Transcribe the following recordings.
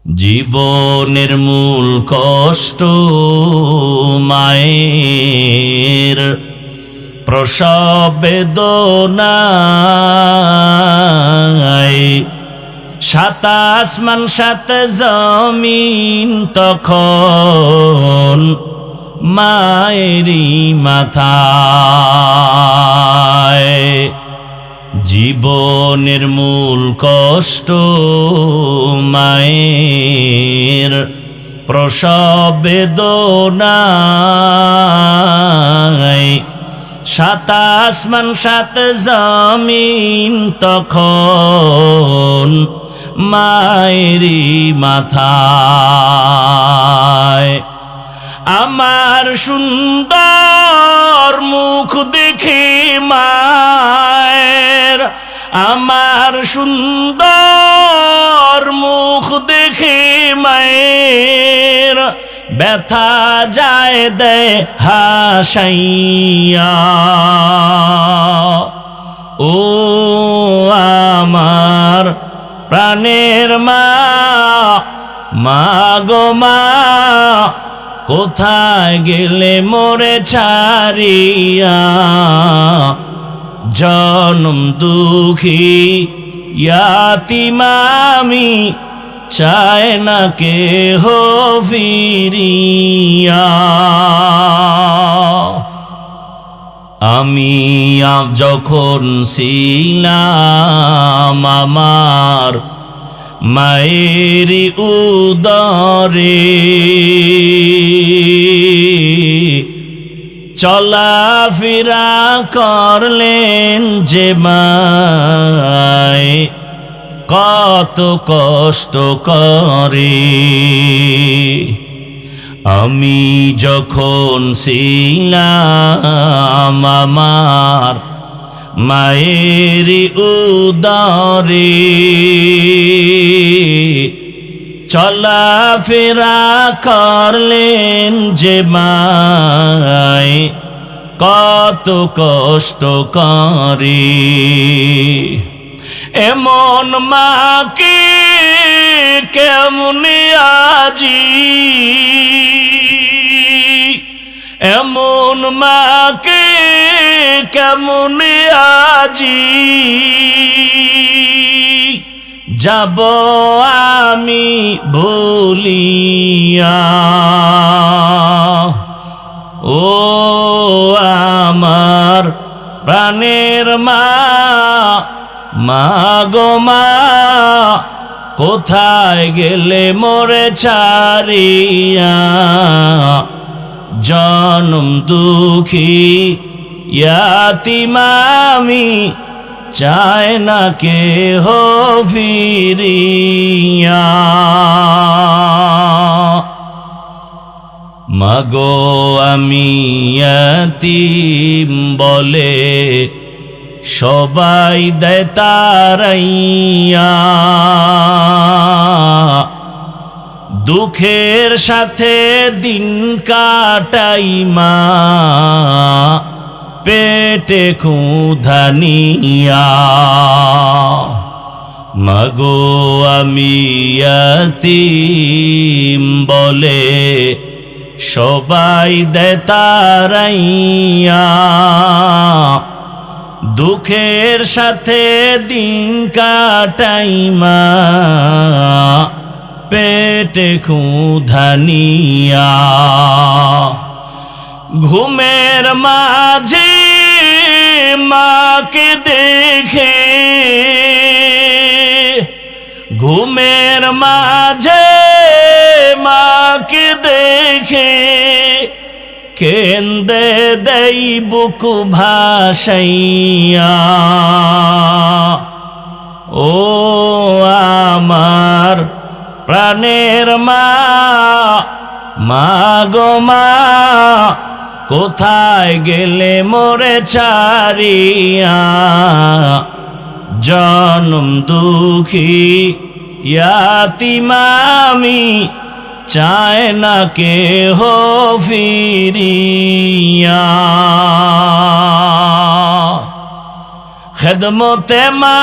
জীবনের মূল কষ্ট মায়ের প্রসব বেদনায়, সাত আসমান সাত জমিন তখন মায়েরই মাথায়। জীবনের মূল কষ্ট মায়ের প্রসব বেদনায়, সাত আসমান সাত জমিন তখন মায়েরই মাথায়। আমার সুন্দর মুখ দেখে মায়ের, আমার সুন্দর মুখ দেখে মায়ের ব্যথা যায় দেয় হাসাইয়া। ও আমার প্রাণের মা, মা গো মা, কোথায় গেলে মোরে ছাড়িয়া? জনম দুঃখী ইয়াতীম আমি, চায় না কেহ ফিরিয়া। আমি যখন ছিলাম আমার মায়ের উদরে, চলাফেরা করলেন যে মায় কত কষ্ট করে। আমি যখন ছিলাম আমার মায়ের উদরে, চলাফেরা করলেন যে মায় কত কষ্ট করে। এমন মাকে কেমনে আজি, এমন মাকে কেমনে আজি যাব আমি ভুলিয়া। ও আমার প্রাণের মা, মা গো মা, কোথায় গেলে মোরে ছাড়িয়া? জনম দুঃখী ইয়াতীম আমি, চায় না কেহ ফিরিয়া। মাগো আমি ইয়াতীম বলে সবাই দেয় তাড়াইয়া, দুঃখের সাথে দিন কাটাই মা পেটে ক্ষুধা নিয়া। মাগো আমি ইয়াতীম বলে সবাই দেয় তাড়াইয়া, দুঃখের সাথে দিন কাটাই মা পেটে ক্ষুধা নিয়া। ঘুমের মাঝে মাকে দেখে, ঘুমের মাঝে মাকে দেখে কেন্দে দেই বুক ভাসাইয়া। ও আমার প্রাণের মা, মা গো মা, কোথায় গেলে মোরে ছাড়িয়া? জনম দুঃখী ইয়াতীম আমি, চায় না কেহ ফিরিয়া। খেদমতে মা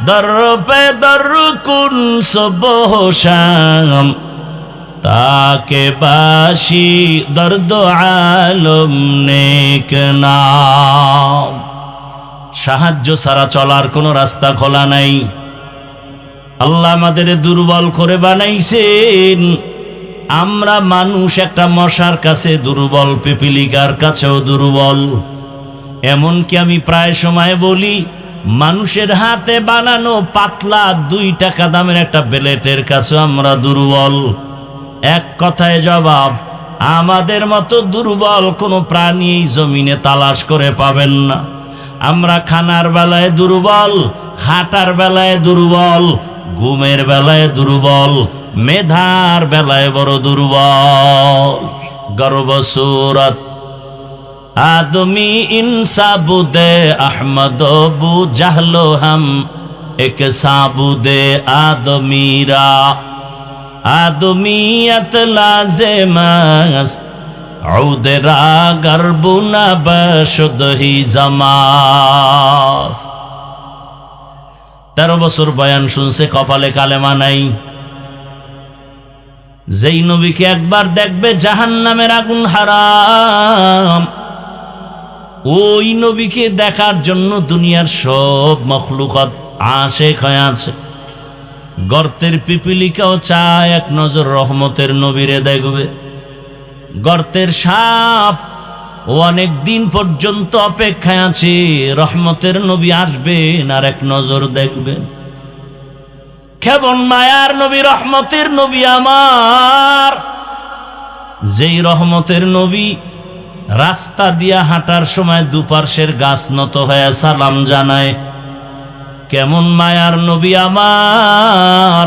दर पे दर कुन सुबह शाम ताके बाशी दर्द आलम नेक नाम। সাহায্য ছাড়া চলার কোনো রাস্তা খোলা নাই। আল্লাহ আমাদের দুর্বল করে বানাইছেন। আমরা মানুষ একটা মশার কাছে দুর্বল, পিপিলিকার কাছেও দুর্বল। এমনকি আমি প্রায় সময় বলি, মানুষের হাতে বানানো পাতলা 2 টাকা দামের একটা বেলেটের কাছেও আমরা দুর্বল। এক কথায় জবাব, আমাদের মতো দুর্বল কোনো প্রাণী এই জমিনে তালাশ করে পাবেন না। আমরা খানার বেলায় দুর্বল, হাঁটার বেলায় দুর্বল, ঘুমের বেলায় দুর্বল, মেধার বেলায় বড় দুর্বল। গর্ব সুরত आदमी इंसाबुदे अहमद बु जहलो हम एक साबुदे आदमीरा आदमीयत लाज़िमस औदरा गर्बुना बशुद ही जमास। 13 বছর বয়ান শুনছে, কপালে কালেমা নাই। যেই নবীকে একবার দেখবে জাহান্নামের আগুন হারাম, ওই নবীকে দেখার জন্য দুনিয়ার সব মখলুকাত আশিক হয়ে আছে। গর্তের পিপিলিকাও চায় এক নজর রহমতের নবীরে দেখবে। গর্তের সাপ ও অনেক দিন পর্যন্ত অপেক্ষায় আছে, রহমতের নবী আসবেন আর এক নজর দেখবেন। কেমন মায়ার নবী, রহমতের নবী আমার, যেই রহমতের নবী রাস্তা দিয়া হাঁটার সময় দুপার্শ্বের গাছ নত হয়ে সালাম জানায়। কেমন মায়ার নবী আমার।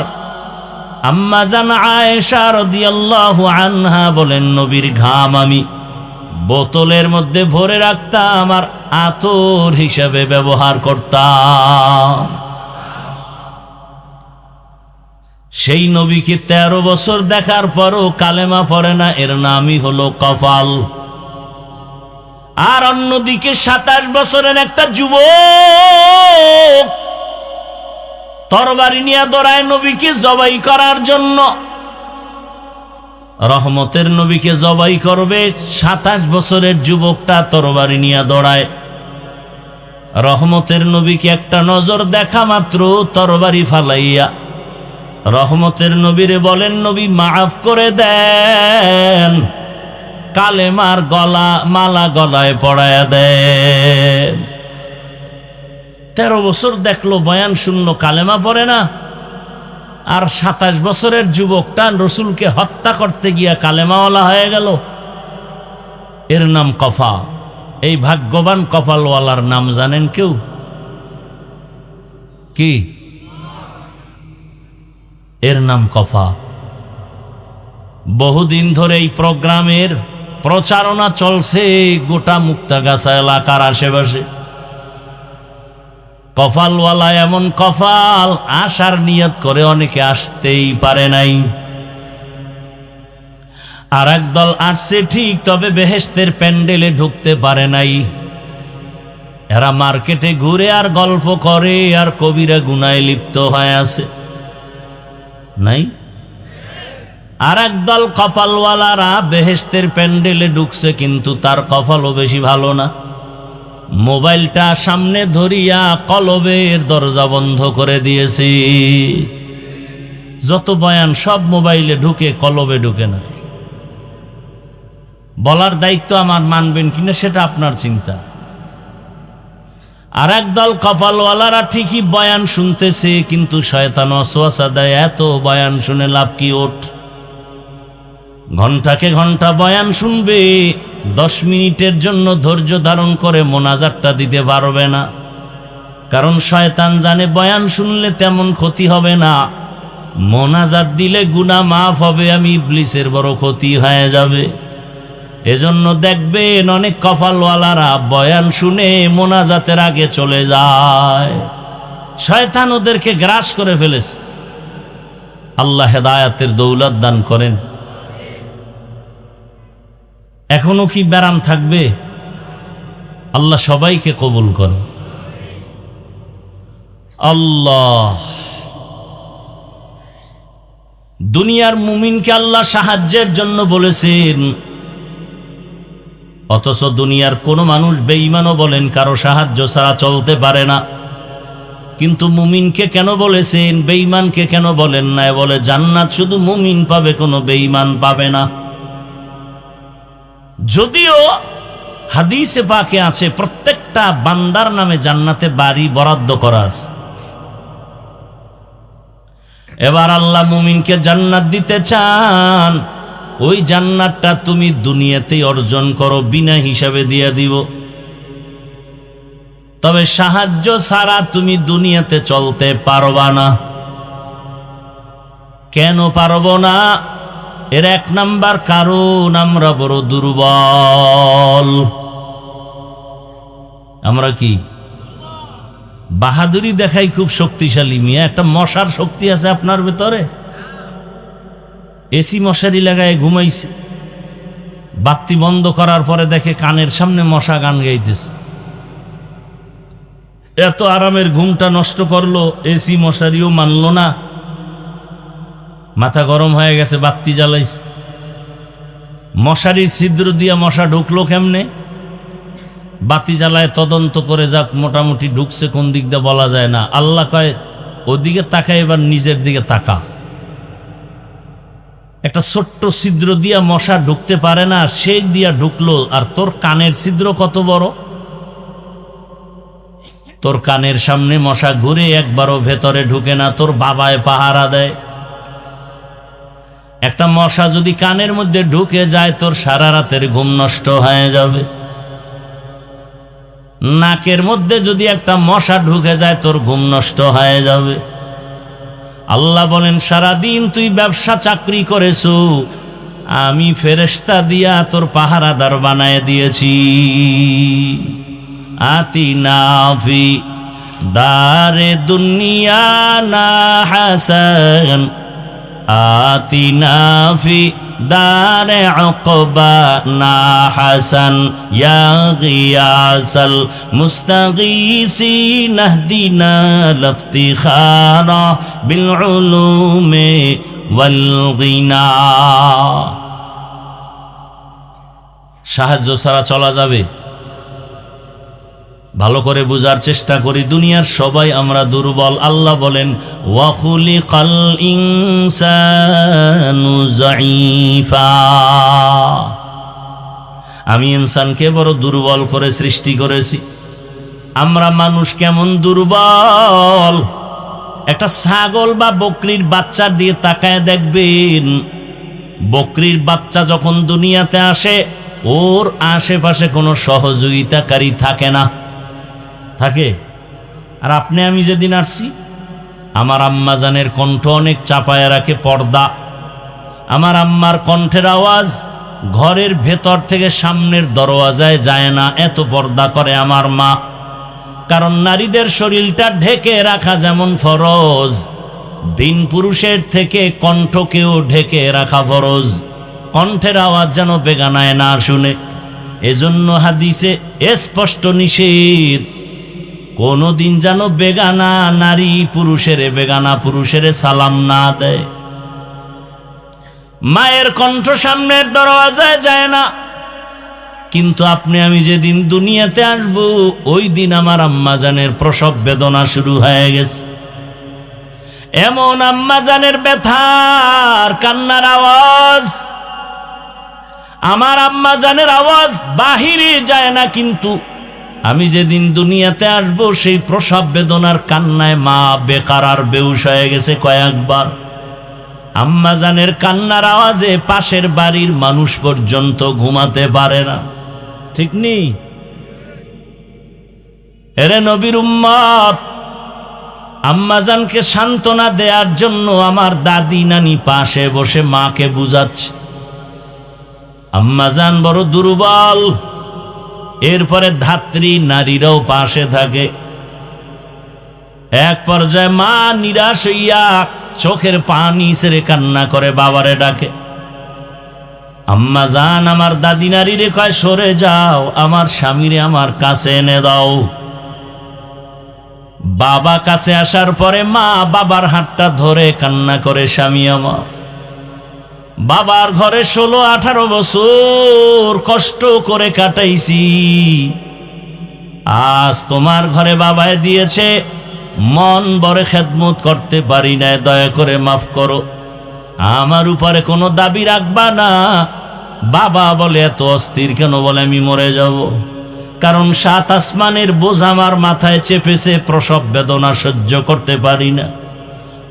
আম্মা জান আয়েশা রাদিয়াল্লাহু আনহা বলেন, নবীর ঘাম আমি বোতলের মধ্যে ভরে রাখতাম আর আতর হিসাবে ব্যবহার করতাম। সেই নবীকে 13 বছর দেখার পরও কালেমা পড়ে না, এর নামই হলো কপাল। আর অন্যদিকে 27 বছরের একটা যুবক তরবারি নিয়ে দৌড়ায় নবীকে জবাই করার জন্য। রহমতের নবীকে জবাই করবে, 27 বছরের যুবকটা তরবারি নিয়ে দৌড়ায়। রহমতের নবীকে একটা নজর দেখা মাত্র তরবারি ফালাইয়া রহমতের নবীরে বলেন, নবী মাফ করে দেন, কালেমার মালা গলায় পড়ায়া দেন। 13 বছর দেখলো, বয়ান শুনলো, কালেমা পড়ে না। আর 27 বছরের যুবকটা রসুলকে হত্যা করতে গিয়া কালেমাওয়ালা হয়ে গেল। এর নাম কফা। এই ভাগ্যবান কপালওয়ালার নাম জানেন কেউ? কি? এর নাম কফা। বহুদিন ধরে এই প্রোগ্রামের প্রচারণা চলছে গোটা মুক্তাগাছা এলাকার আশেপাশে। কপালওয়ালা এমন কপাল, আসার নিয়ত করে অনেকে আসতেই পারে নাই। আর একদল আসছে ঠিক, তবে বেহেশতের প্যান্ডেলে ঢুকতে পারে নাই। এরা মার্কেটে ঘুরে আর গল্প করে আর কবিরা গুনায় লিপ্ত হয়ে আছে, নাই? আর একদল কপালওয়ালারা বেহেশতের প্যান্ডেলে ঢুকছে, কিন্তু তার কপালও বেশি ভালো না। মোবাইলটা সামনে ধরিয়া কলবের দরজা বন্ধ করে দিয়েছি। যত বয়ান সব মোবাইলে ঢুকে, কলবে ঢুকে না। বলার দায়িত্ব আমার, মানবেন কিনা সেটা আপনার চিন্তা। আর একদল কপালওয়ালারা ঠিকই বয়ান শুনতেছে, কিন্তু শয়তান ওয়াসওয়াসা দেয়, এত বয়ান শুনে লাভ কি? ওঠ, ঘন্টাকে ঘন্টা বয়ান শুনবে, 10 মিনিটের জন্য ধৈর্য ধারণ করে মোনাজাতটা দিতে পারবে না। কারণ শয়তান জানে বয়ান শুনলে তেমন ক্ষতি হবে না, মোনাজাত দিলে গুনাহ মাফ হবে, আমি ইবলিসের বড় ক্ষতি হয়ে যাবে। এজন্য দেখবেন অনেক কপালওয়ালারা বয়ান শুনে মোনাজাতের আগে চলে যায়। শয়তান ওদেরকে গ্রাস করে ফেলেছে। আল্লাহ হেদায়াতের দৌলত দান করেন। এখনো কি ব্যারাম থাকবে? আল্লাহ সবাইকে কবুল করে। আল্লাহ, দুনিয়ার মুমিনকে আল্লাহ সাহায্যের জন্য বলেছেন, অথচ দুনিয়ার কোনো মানুষ বেঈমানও বলেন কারো সাহায্য ছাড়া চলতে পারে না। কিন্তু মুমিনকে কেন বলেছেন, বেঈমানকে কেন বলেন না? বলে জান্নাত শুধু মুমিন পাবে, কোনো বেঈমান পাবে না। যদিও হাদিসে পাকে আছে প্রত্যেকটা বান্দার নামে জান্নাতে বাড়ি বরাদ্দ করা আছে। এবার আল্লাহ মুমিনকে জান্নাত দিতে চান, ওই জান্নাতটা তুমি দুনিয়াতেই অর্জন করো, বিনা হিসাবে দিয়ে দিব। তবে সাহায্য ছাড়া তুমি দুনিয়াতে চলতে পারবা না। কেন পারবো না? এর এক নাম্বার কারণ, আমরা বড় দুর্বল। আমরা কি বাহাদুরি দেখাই খুব শক্তিশালী মিয়া। একটা মশার শক্তি আছে আপনার ভেতরে। এসি মশারি লাগায় ঘুমাইছে, বাতি বন্ধ করার পরে দেখে কানের সামনে মশা গান গাইতেছে। এত আরামের ঘুমটা নষ্ট করলো, এসি মশারিও মানলো না, মাথা গরম হয়ে গেছে, বাতি জ্বালাইছে। মশারির ছিদ্র দিয়া মশা ঢুকলো কেমনে? বাতি জ্বালায় তদন্ত করে যাক, মোটামুটি ঢুকছে কোন দিক দিয়ে বলা যায় না। আল্লাহ কয় ওদিকে তাকায়, এবার নিজের দিকে তাকা। একটা ছোট্ট ছিদ্র দিয়া মশা ঢুকতে পারে না, সেই দিয়া ঢুকলো। আর তোর কানের ছিদ্র কত বড়! তোর কানের সামনে মশা ঘুরে একবারও ভেতরে ঢুকে না, তোর বাবায় পাহারা দেয়। একটা মশা যদি কানের মধ্যে ঢুকে যায়, তোর সারা রাতের ঘুম নষ্ট হয়ে যাবে। নাকের মধ্যে যদি একটা মশা ঢুকে যায়, তোর ঘুম নষ্ট হয়ে যাবে। আল্লাহ বলেন, সারাদিন তুই ব্যবসা চাকরি করেছো, আমি ফেরেশতা দিয়া তোর পাহারাদার বানায় দিয়েছি। আতিনা ফি দারে দুনিয়া না হাসান, আতিনা ফি দারে উকবা না হাসান, ইয়া গিয়াসাল মুস্তাগীসিন ইহদিনা লিফতিখারা বিল উলুমি ওয়াল গিনা। সাহায্য ছাড়া চলা যাবে? ভালো করে বুঝার চেষ্টা করি। দুনিয়ার সবাই আমরা দুর্বল। আল্লাহ বলেন, ওয়া খুলিকাল ইনসানু যায়ীফা, আমি ইনসানকে বড় দুর্বল করে সৃষ্টি করেছি। আমরা মানুষ কেমন দুর্বল! একটা ছাগল বা বকরির বাচ্চা দিয়ে তাকায় দেখবেন, বকরির বাচ্চা যখন দুনিয়াতে আসে, ওর আশেপাশে কোনো সহযোগিতাকারী থাকে না। থাকে? আর আপনি আমি যেদিন আসছি, আমার আম্মাজানের কণ্ঠ অনেক চাপায় রাখে পর্দা। আমার আম্মার কণ্ঠের আওয়াজ ঘরের ভেতর থেকে সামনের দরওয়াজায় যায় না, এত পর্দা করে আমার মা। কারণ নারীদের শরীরটা ঢেকে রাখা যেমন ফরজ, ভিন পুরুষের থেকে কণ্ঠকেও ঢেকে রাখা ফরজ। কণ্ঠের আওয়াজ যেন বেগানায় না শুনে। এজন্য হাদিসে স্পষ্ট নিষেধ, কোনদিন যেন বেগানা নারী বেগানা পুরুষের সালাম না দেয়। মায়ের কণ্ঠ সামনের দরওয়াজায় যায় না। কিন্তু আপনি আমি যেদিন দুনিয়াতে আসব, ওই দিন আমার আম্মাজানের প্রসব বেদনা শুরু হয়ে গেছে। এমন আম্মাজানের ব্যথার কান্নার আওয়াজ, আমার আম্মাজানের আওয়াজ বাহিরে যায় না। কিন্তু আমি যেদিন দুনিয়াতে আসব, সেই প্রসব বেদনার কান্নায় মা বেকার আর বেহুশ হয়ে গেছে কয়েকবার। আম্মাজানের কান্নার আওয়াজে পাশের বাড়ির মানুষ পর্যন্ত ঘুমাতে পারে না। ঠিক নেই? এরে নবীর উম্মত, আম্মাজানকে সান্ত্বনা দেওয়ার জন্য আমার দাদি নানি পাশে বসে মাকে বুঝাচ্ছে, আম্মাজান বড় দুর্বল। এরপরে ধাত্রী নারীরাও পাশে থাকে। এক পর্যায়ে মা নিরাশ হইয়া চোখের পানি ছেড়ে কান্না করে বাবারে ডাকে। আম্মাজান আমার দাদি নারীরে কয়, সরে যাও, আমার স্বামীরে আমার কাছে এনে দাও। বাবা কাছে আসার পরে মা বাবার হাতটা ধরে কান্না করে, স্বামী আমার, বাবার ঘরে 16-18 বছর কষ্ট করে কাটাইছি, আজ তোমার ঘরে বাবায় দিয়েছে, মন ভরে খেদমত করতে পারি না, দয়া করে মাফ করো, আমার উপরে কোনো দাবি রাখবা না। বাবা বলে, এত অস্থির কেন? বলে, আমি মরে যাব, কারণ 7 আসমানের বোঝ আমার মাথায় চেপেছে, প্রসব বেদনা সহ্য করতে পারি না।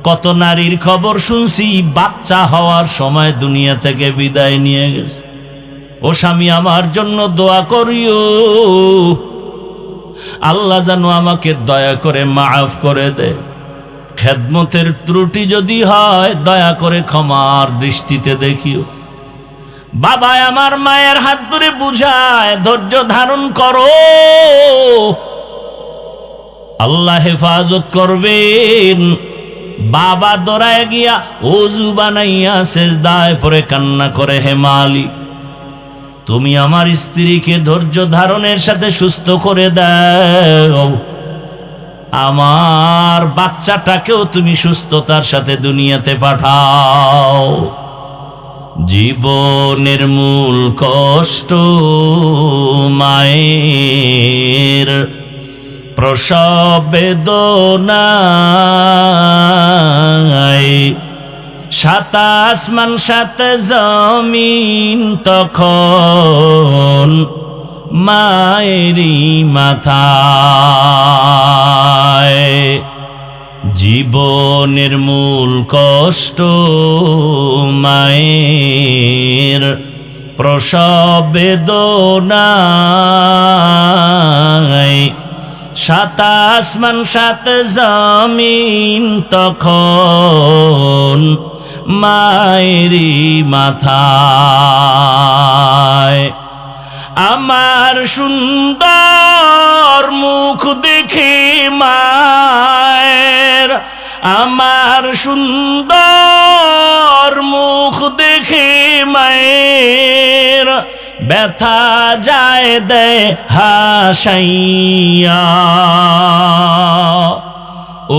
কত নারীর খবর শুনছি, বাচ্চা হওয়ার সময় দুনিয়া থেকে বিদায় নিয়ে গেছে। ও স্বামী, আমার জন্য দোয়া করিও, আল্লাহ যেন আমাকে দয়া করে মাফ করে দে। খেদমতের ত্রুটি যদি হয়, দয়া করে ক্ষমার দৃষ্টিতে দেখিও। বাবা আমার মায়ের হাত ধরে বুঝায়, ধৈর্য ধারণ করো, আল্লাহ হেফাজত করবেন। বাবা দৌড়ায় গিয়া ওযু বানাইয়া সেজদায় পড়ে কান্না করে, হে মালিক, তুমি আমার স্ত্রীকে ধৈর্য ধারণের সাথে সুস্থ করে দাও, আমার বাচ্চাটাকেও তুমি সুস্থতার সাথে দুনিয়াতে পাঠাও। জীবনের মূল কষ্ট মায়ের, প্রসব বেদনায় 7 আসমান 7 জমিন তখন মায়েরই মাথায়। জীবনের মূল কষ্ট মায়ের, প্রসব বেদনায় 7 আসমান 7 জমিন তখন মায়েরই মাথায়। আমার সুন্দর মুখ দেখে মায়ের, আমার সুন্দর মুখ দেখে মায়ের ব্যথা যায় দেয় হাসাইয়া।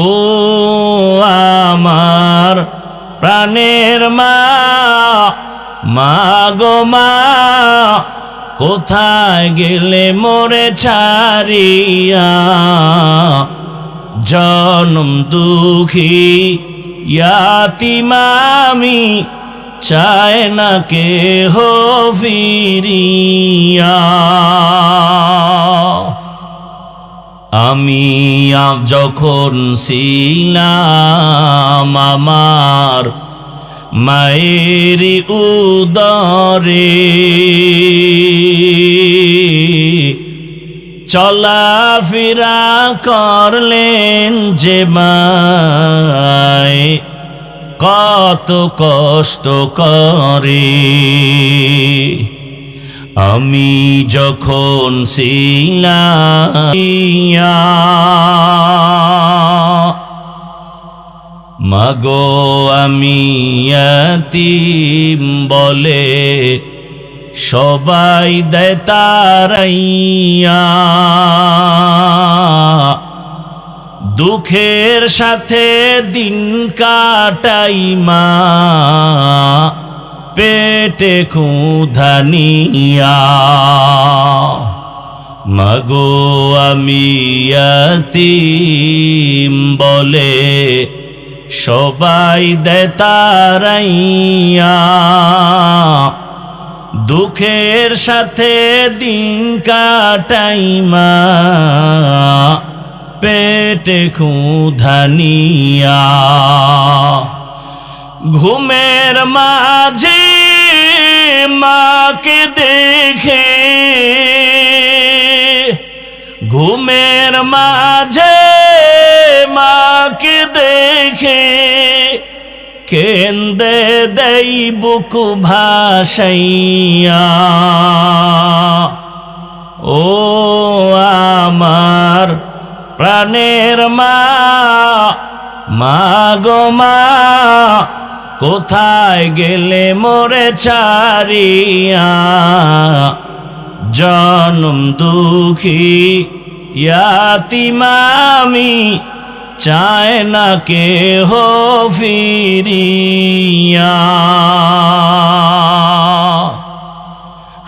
ও আমার প্রাণের মা, মা গো মা, কোথায় গেলে মোরে ছাড়িয়া? জনম দুঃখী ইয়াতিম আমি, চায় না কেহ ফিরিয়া। আমি যখন ছিলাম আমার মায়ের উদরে, চলাফেরা করলেন যে মায়, কত কষ্ট করে। আমি যখন ছিলাম মাগো আমি ইয়াতীম বলে সবাই দেয় তাড়াইয়া, দুঃখের সাথে দিন কাটাই মা, পেটে ক্ষুধা নিয়া। মাগো আমি ইয়াতীম বলে সবাই দেয় তাড়াইয়া, দুঃখের সাথে দিন কাটাই মা, পেটে ক্ষুধা নিয়া। ঘুমের মাঝে মাকে দেখে, ঘুমের মাঝে মাকে দেখে, কেন্দে দেই বুক ভাসাইয়া। ও আমার প্রাণের মা, মা গো মা, কোথায় গেলে মোরে ছাড়িয়া? জনম দুঃখী ইয়াতিমামি চায় না কে হো ফিরিয়া,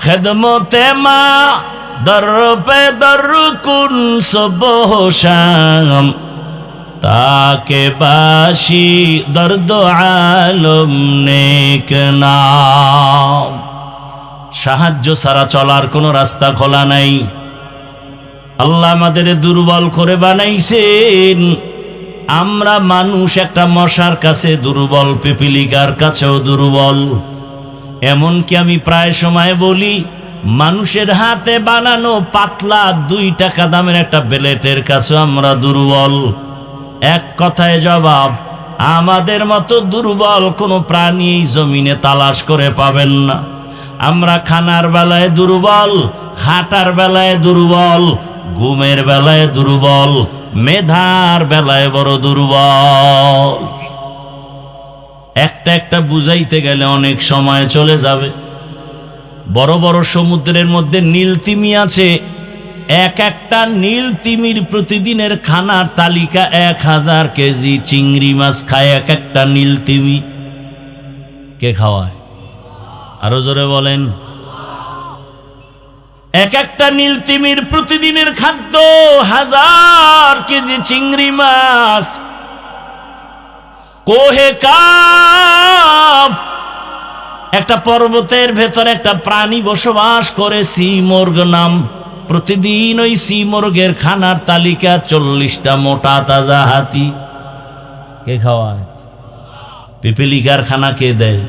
খেদমতে মা দর পে দর কুন সুবহ শাম, তাকে বাসি দর্দ আলম নেক নাম। সাহায্য ছাড়া চলার কোনো রাস্তা খোলা নাই। আল্লাহ আমাদের দুর্বল করে বানাইছেন। আমরা মানুষ একটা মশার কাছে দুর্বল, পিপিলিকার কাছেও দুর্বল। এমনকি আমি প্রায় সময় বলি, মানুষের হাতে বানানো পাতলা 2 টাকা দামের একটা ব্লেটের কাছে আমরা দুর্বল। এক কথায় জবাব, আমাদের মতো দুর্বল কোনো প্রাণী এই জমিনে তালাশ করে পাবেন না। আমরা খানার বেলায় দুর্বল, হাঁটার বেলায় দুর্বল, ঘুমের বেলায় দুর্বল, মেধার বেলায় বড় দুর্বল। একটা একটা বুঝাইতে গেলে অনেক সময় চলে যাবে। বড় বড় সমুদ্রের মধ্যে নীল তিমি আছে। এক একটা নীল তিমির প্রতিদিনের খানার তালিকা 1000 কেজি চিংড়ি মাছ খায় এক একটা নীল তিমি। কে খাওয়ায়? আরো জোরে বলেন। এক একটা নীল তিমির প্রতিদিনের খাদ্য 1000 কেজি চিংড়ি মাছ। কোহে কাফ একটা পর্বতের ভেতরে একটা প্রাণী বসবাস করে, সিমর্গ নাম। প্রতিদিন ওই সিমর্গের খানার তালিকা 40টা মোটা তাজা হাতি। কে খাওয়ায়? পিপিলিকার খানা কে দেয়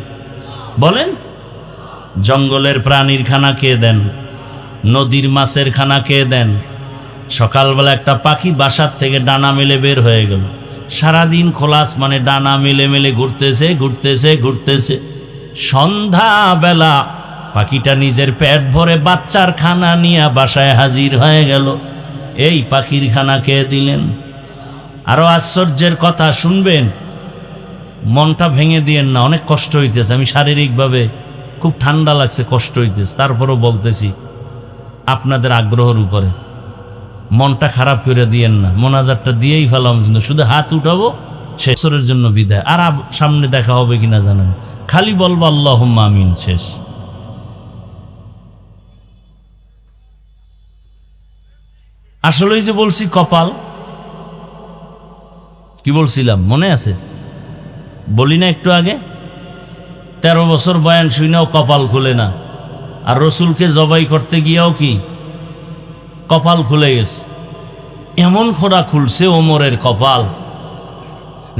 বলেন? জঙ্গলের প্রাণীর খানা কে দেন? নদীর মাছের খানা কে দেন? সকালবেলা একটা পাখি বাসার থেকে ডানা মেলে বের হয়ে গেল, সারাদিন খোলা আসমানে ডানা মেলে মেলে ঘুরতেছে ঘুরতেছে ঘুরতেছে। সন্ধ্যাবেলা পাখিটা নিজের পেট ভরে বাচ্চার খানা নিয়ে বাসায় হাজির হয়ে গেল। এই পাখির খানা কে দিলেন? আরো আশ্চর্যের কথা শুনবেন, মনটা ভেঙে দিয়েন না, অনেক কষ্ট হইতেছে। আমি শারীরিকভাবে খুব ঠান্ডা লাগছে, কষ্ট হইতেছে, তারপরও বলতেছি আপনাদের আগ্রহের উপরে। মনটা খারাপ করে দিয়েন না, মোনাজাতটা দিয়েই ফেলাম, কিন্তু শুধু হাত উঠাবো, শেষের জন্য বিদায়। আর সামনে দেখা হবে কিনা জানেন, খালি বলবো আল্লাহুম্মা আমিন, শেষ। আসলেই যে বলছি কপাল, কি বলছিলাম মনে আছে? বলি না একটু আগে, 13 বছর বয়ান শুনেও কপাল খুলে না। আর রসুলকে জবাই করতে গিয়েও কি কপাল খুলে গেছে। এমন খোঁড়া খুলছে ওমরের কপাল,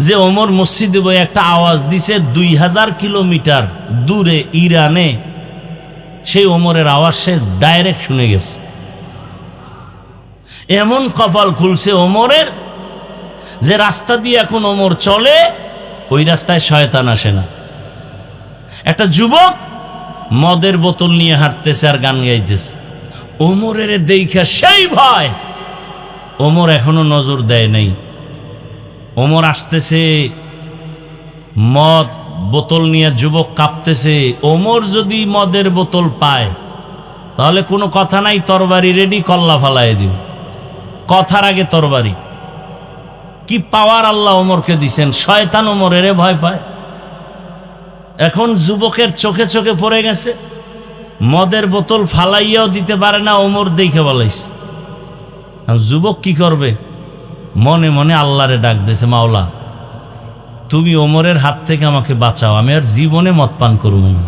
যে ওমর মসজিদে বই একটা আওয়াজ দিছে 2000 কিলোমিটার দূরে ইরানে, সেই ওমরের আওয়াজ সে ডাইরেক্ট শুনে গেছে। এমন কপাল খুলছে ওমরের, যে রাস্তা দিয়ে এখন ওমর চলে, ওই রাস্তায় শয়তান আসে না। একটা যুবক মদের বোতল নিয়ে হাঁটতেছে আর গান গাইতেছে, ওমরের দেখা সেই ভয়। ওমর এখনো নজর দেয় নাই। ওমর আসতেছে, মদ বোতল নিয়ে, যুবক কাঁপতেছে। ওমর যদি মদের বোতল পায় তাহলে কোনো কথা নাই, তরবারি রেডি, কল্লা ফালায় দিব। কথার আগে তরবারি। কি পাওয়ার আল্লাহ ওমরকে দিছেন! শয়তান ওমরের ভয় পায়। এখন যুবকের চোখে চোখে পড়ে গেছে, মদের বোতল ফালাইয়াও দিতে পারে না, ওমর দেখে বলাইছে। যুবক কি করবে? মনে মনে আল্লাহরে ডাক দিয়েছে, মাওলা তুমি ওমরের হাত থেকে আমাকে বাঁচাও, আমি আর জীবনে মদ পান করব না।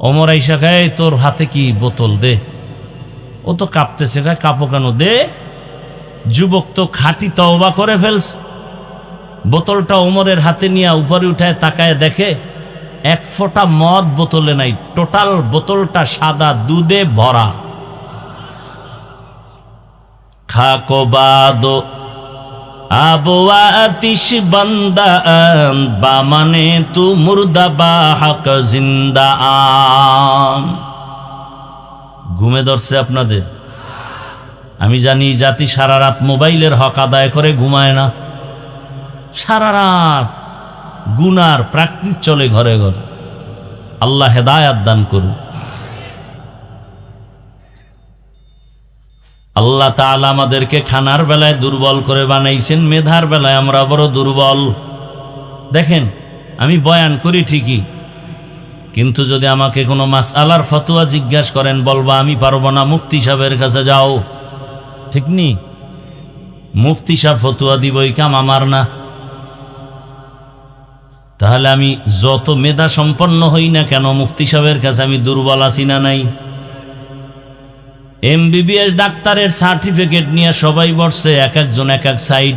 ওমর আইসা খায়, তোর হাতে কি বোতল দে। ও তো কাঁপতেছে, খায় কাঁপো কেন, দে। যুবক তো খাঁটি তওবা করে ফেলছে। বোতলটা ওমরের হাতে নিয়ে উপরে উঠায় তাকায় দেখে 1 ফোঁটা মদ বোতলে নাই, টোটাল বোতলটা সাদা দুধে ভরা। খাকো বাদো আবো আতিশ বান্দা বামানে তু মুর্দা বা হক জিন্দা আন। ঘুমে ধরছে আপনাদের? আমি জানি জাতি সারা রাত মোবাইলের হক আদায় করে ঘুমায় না। সারা রাত গুনার প্র্যাকটিস চলে ঘরে ঘরে। আল্লাহ হেদায়াত দান করুন। আল্লাহ তাআলা আমাদেরকে খানার বেলায় দুর্বল করে বানাইছেন, মেধার বেলায় আমরা বড় দুর্বল। দেখেন, আমি বয়ান করি ঠিকই, কিন্তু যদি আমাকে কোনো মাসআলার ফতোয়া জিজ্ঞাসা করেন, বলবা আমি পারবো না, মুফতি সাহেবের কাছে যাও। ঠিক নি? মুফতি সাহেব ফতোয়া দিব, এই কাম আমার না। তাহলে আমি যত মেধা সম্পন্ন হই না কেন, মুফতি সাহেবের কাছে আমি দুর্বল আছি না নাই? এমবিবিএস ডাক্তারের সার্টিফিকেট নিয়ে সবাই বসছে, এক একজন এক এক সাইড।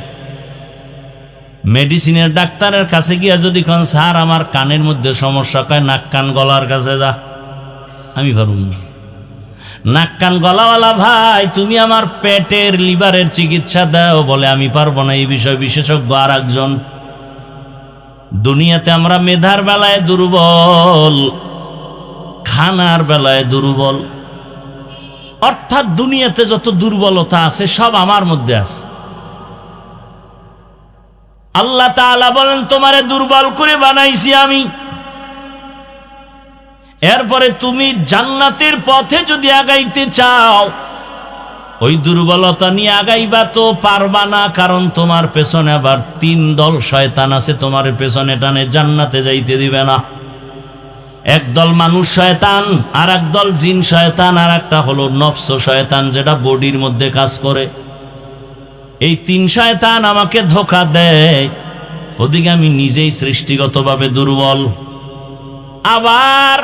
মেডিসিনের ডাক্তারের কাছে গিয়া যদি কোন স্যার আমার কানের মধ্যে সমস্যা, কয় নাক কান গলার কাছে যা। আমি পারুম না। নাক কান গলাওয়ালা ভাই, তুমি আমার পেটের লিভারের চিকিৎসা দাও, বলে আমি পারবো না, এই বিষয় বিশেষজ্ঞ আর একজন। দুনিয়াতে আমরা মেধার বেলায় দুর্বল, খানার বেলায় দুর্বল। অর্থাৎ দুনিয়াতে যত দুর্বলতা আছে সব আমার মধ্যে আছে। আল্লাহ তাআলা বলেন, তোমারে দুর্বল করে বানাইছি আমি। এরপরে তুমি জান্নাতের পথে যদি আগাইতে চাও, ওই দুর্বলতা নিয়ে আগাইবা তো পারবা না, কারণ তোমার পেছনে আবার 3 দল শয়তান আছে, তোমার পেছনে টানে জান্নাতে যাইতে দিবে না। একদল মানুষ শয়তান, আর একদল জিন শয়তান, আর একটা হলো নফস শয়তান, যেটা বডির মধ্যে কাজ করে। এই 3 শয়তান আমাকে ধোঁকা দেয়, ওদিকে আমি নিজেই সৃষ্টিগতভাবে দুর্বল। আবার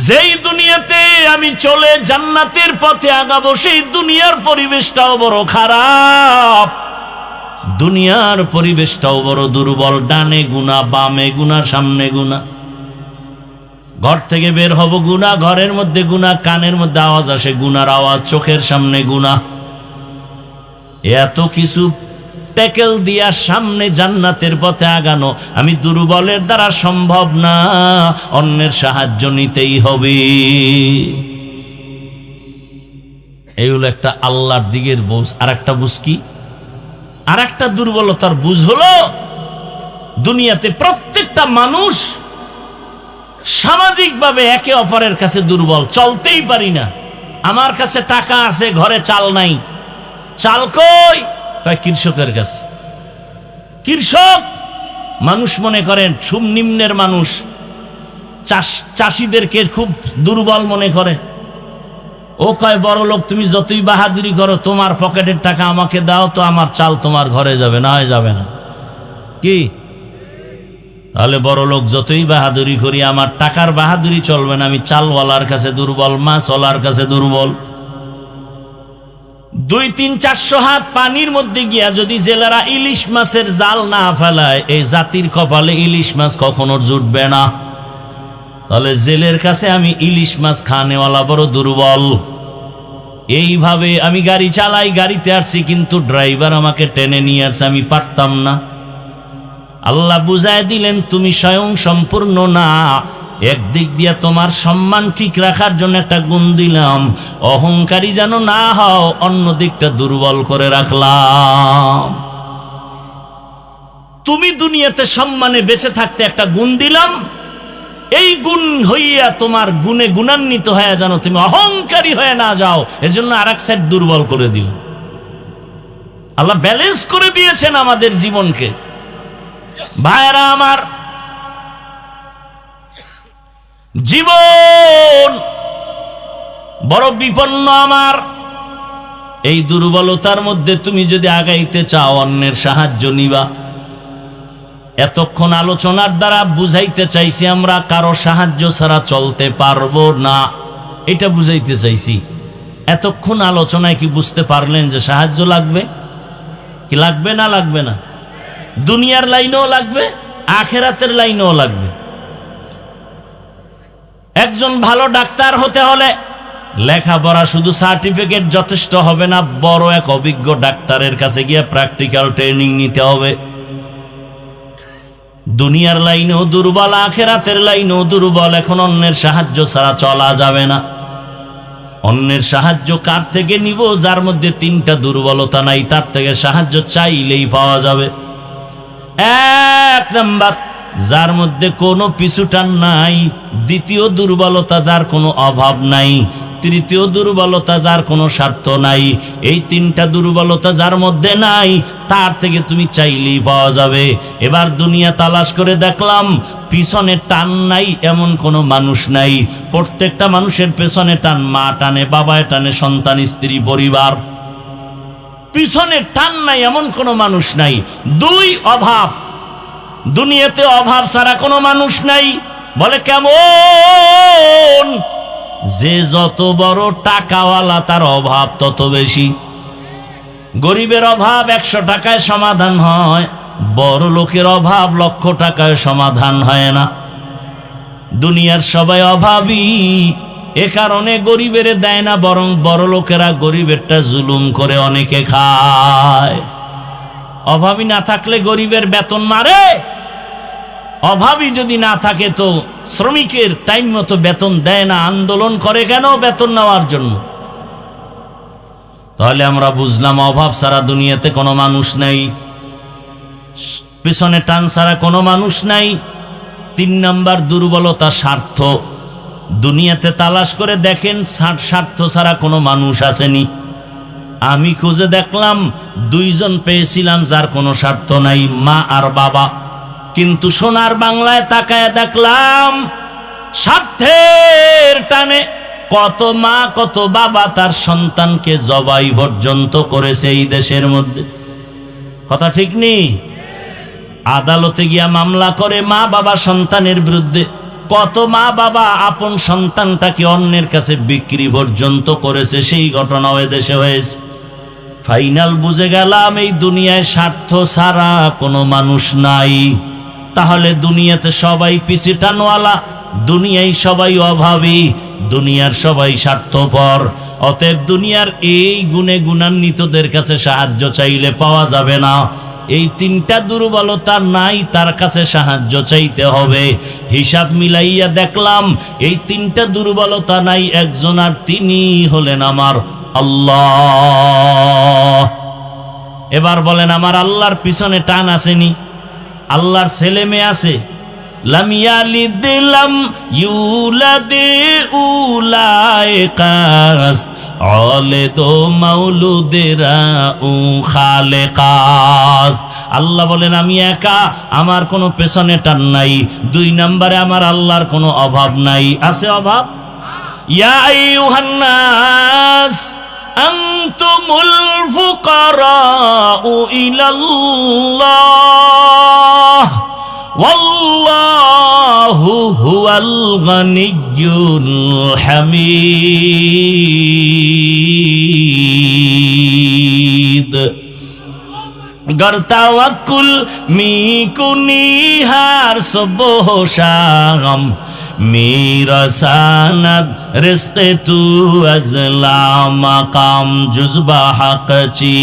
যেই দুনিয়াতে আমি চলে জান্নাতের পথে আগাবো, সেই দুনিয়ার পরিবেশটাও বড় খারাপ, দুনিয়ার পরিবেশটাও বড় দুর্বল। ডানে গুনাহ, বামে গুনাহ, সামনে গুনাহ। ঘর থেকে বের হব গুনাহ, ঘরের মধ্যে গুনাহ, কানের মধ্যে আওয়াজ আসে গুনার আওয়াজ, চোখের সামনে গুনাহ। এত কিছু ট্যাকেল দিয়া সামনে জান্নাতের পথে আগানো আমি দুর্বলের দ্বারা সম্ভব না, অন্যের সাহায্য নিতেই হবে। এই হলো একটা আল্লাহর দিকের বুঝ। আর একটা বুঝ কি? আর একটা দুর্বলতার বুঝ হলো, দুনিয়াতে প্রত্যেকটা মানুষ সামাজিকভাবে একে অপরের কাছে দুর্বল। চলতেই পারি না, আমার কাছে টাকা আছে, ঘরে চাল নাই। চাল কই? কৃষকের কাছে। কৃষক মানুষ মনে করেন খুব নিম্নের মানুষ, চাষিদেরকে খুব দুর্বল মনে করে। ও কয়, বড় লোক তুমি যতই বাহাদুরি করো, তোমার পকেটের টাকা আমাকে দাও তো, আমার চাল তোমার ঘরে যাবে, না হয় যাবে না। কি? তাহলে বড় লোক যতই বাহাদুরি করি, আমার টাকার বাহাদুরি চলবে না। আমি চালওয়ালার কাছে দুর্বল, মাছওয়ালার কাছে দুর্বল। 200-400 হাত পানির মধ্যে গিয়া যদি জেলেরা ইলিশ মাছের জাল না ফেলায়, এই জাতির কপালে ইলিশ মাছ কখনো জুটবে না। তাহলে জেলের কাছে আমি ইলিশ মাছ খানেওয়ালা বড় দুর্বল। এইভাবে আমি গাড়ি চালাই, গাড়িতে আসছি, কিন্তু ড্রাইভার আমাকে টেনে নিয়ে আসছে, আমি পারতাম না। আল্লাহ বুঝায় দিলেন, তুমি স্বয়ং সম্পূর্ণ না। একদিক দিয়ে তোমার সম্মান ঠিক রাখার জন্য একটা গুণ দিলাম, অহংকারী যেন না হও, অন্য দিকটা দুর্বল করে রাখলাম। তুমি দুনিয়াতে সম্মানে বেঁচে থাকতে একটা গুণ দিলাম, এই গুণ হইয়া তোমার গুণে গুণান্বিত হয়ে যেন তুমি অহংকারী হয়ে না যাও, এজন্য আর এক সাইড দুর্বল করে দিল। আল্লাহ ব্যালেন্স করে দিয়েছেন আমাদের জীবনকে। ভাইরা আমার, জীবন বড় বিপন্ন আমার। এই দুর্বলতার মধ্যে তুমি যদি আগাইতে চাও, অন্যের সাহায্য নিবা। এতক্ষণ আলোচনার দ্বারা বুঝাইতে চাইছি আমরা কারো সাহায্য ছাড়া চলতে পারবো না, এটা বুঝাইতে চাইছি। এতক্ষণ আলোচনায় কি বুঝতে পারলেন যে সাহায্য লাগবে? কি লাগবে না লাগবে না? দুনিয়ার লাইনেও লাগবে, আখেরাতের লাইনেও লাগবে। একজন ভালো ডাক্তার হতে হলে লেখাপড়া শুধু সার্টিফিকেট যথেষ্ট হবে না, বড় এক অভিজ্ঞ ডাক্তারের কাছে গিয়ে প্র্যাকটিক্যাল ট্রেনিং নিতে হবে। দুনিয়ার লাইনেও দুর্বল, আখেরাতের লাইনেও দুর্বল। এখন অন্যের সাহায্য ছাড়া চলা যাবে না। অন্যের সাহায্য কার থেকে নিব? যার মধ্যে 3টা দুর্বলতা নাই, তার থেকে সাহায্য চাইলেই পাওয়া যাবে। 1 নাম্বার, যার মধ্যে কোনো পিছুটান নাই। দ্বিতীয় দুর্বলতা, যার কোনো অভাব নাই। তৃতীয় দুর্বলতা, যার কোনো স্বার্থ নাই। এই তিনটা দুর্বলতা যার মধ্যে নাই, তার থেকে তুমি চাইলেই পাওয়া যাবে। এবার দুনিয়া তালাশ করে দেখলাম, পিছনে টান নাই এমন কোনো মানুষ নাই। প্রত্যেকটা মানুষের পেছনে টান, মা টানে, বাবা টানে, সন্তান, স্ত্রী, পরিবার। পিছনে টান নাই এমন কোনো মানুষ নাই। দুই, অভাব। দুনিয়াতে অভাব ছাড়া কোনো মানুষ নাই। বলে কেমন? যে যত বড় টাকাওয়ালা তার অভাব তত বেশি। গরিবের অভাব 100 টাকায় সমাধান হয়, বড় লোকের অভাব 1,00,000 টাকায় সমাধান হয় না। দুনিয়ার সবাই অভাবী, এ কারণে গরিবের দেয় না, বরং বড় লোকেরা গরিবেরটা জুলুম করে অনেকে খায়। অভাবী না থাকলে গরিবের বেতন মারে, অভাবী যদি না থাকে তো শ্রমিকের টাইম মতো বেতন দেয় না। আন্দোলন করে কেন? বেতন নেওয়ার জন্য। তাহলে আমরা বুঝলাম অভাব ছাড়া দুনিয়াতে কোনো মানুষ নাই, পেছনে টান ছাড়া কোনো মানুষ নাই। 3 নাম্বার দুর্বলতা, স্বার্থ। দুনিয়াতে তালাশ করে দেখেন, স্বার্থ ছাড়া কোনো মানুষ আসেনি। আমি খুঁজে দেখলাম 2 জন পেয়েছিলাম যার কোনো স্বার্থ নাই, মা আর বাবা। কিন্তু সোনার বাংলায় তাকায় দেখলাম স্বার্থের টানে কত মা কত বাবা তার সন্তানকে জবাই পর্যন্ত করেছে এই দেশের মধ্যে। কথা ঠিক নেই? আদালতে গিয়া মামলা করে মা বাবা সন্তানের বিরুদ্ধে। কত মা বাবা আপন সন্তানটাকে অন্যের কাছে বিক্রি পর্যন্ত করেছে, সেই ঘটনাও এদেশে হয়েছে। ফাইনাল বুঝে গেলাম এই দুনিয়ায় স্বার্থ ছাড়া কোনো মানুষ নাই। তাহলে দুনিয়াতে সবাই পিছে টানওয়ালা, দুনিয়ায় সবাই অভাবী, দুনিয়ার সবাই স্বার্থপর। অতএব দুনিয়ার এই গুণে গুণান্বিতদের কাছে সাহায্য চাইলে পাওয়া যাবে না। এই 3টা দুর্বলতা নাই, তার কাছে সাহায্য চাইতে হবে। হিসাব মিলাইয়া দেখলাম এই 3টা দুর্বলতা নাই একজন, আর তিনি হলেন আমার আল্লাহ। এবার বলেন, আমার আল্লাহর পিছনে টান আসেনি? আল্লাহর ছেলে মেয়ে আছে? লাম ইয়ালিদ লাম ইউলাদ উলাইকাস আলিদু মাউলুদেরা উ খালেকাস। আল্লাহ বলেন আমি একা, আমার কোনো পেছনে টান নাই। 2 নম্বরে আমার আল্লাহর কোনো অভাব নাই। আছে অভাব? ইয়া আইয়ুহান নাস আনতুমুল ফুকারাউ ইলাল্লাহ ওয়াল্লাহু হুয়াল গানিয়্যুল হামিদ। गर तवक्कुल मी कुनिहार सुबह शाम मेरा सानद रिस्क तू अजला मकाम जुज़बा हक़ची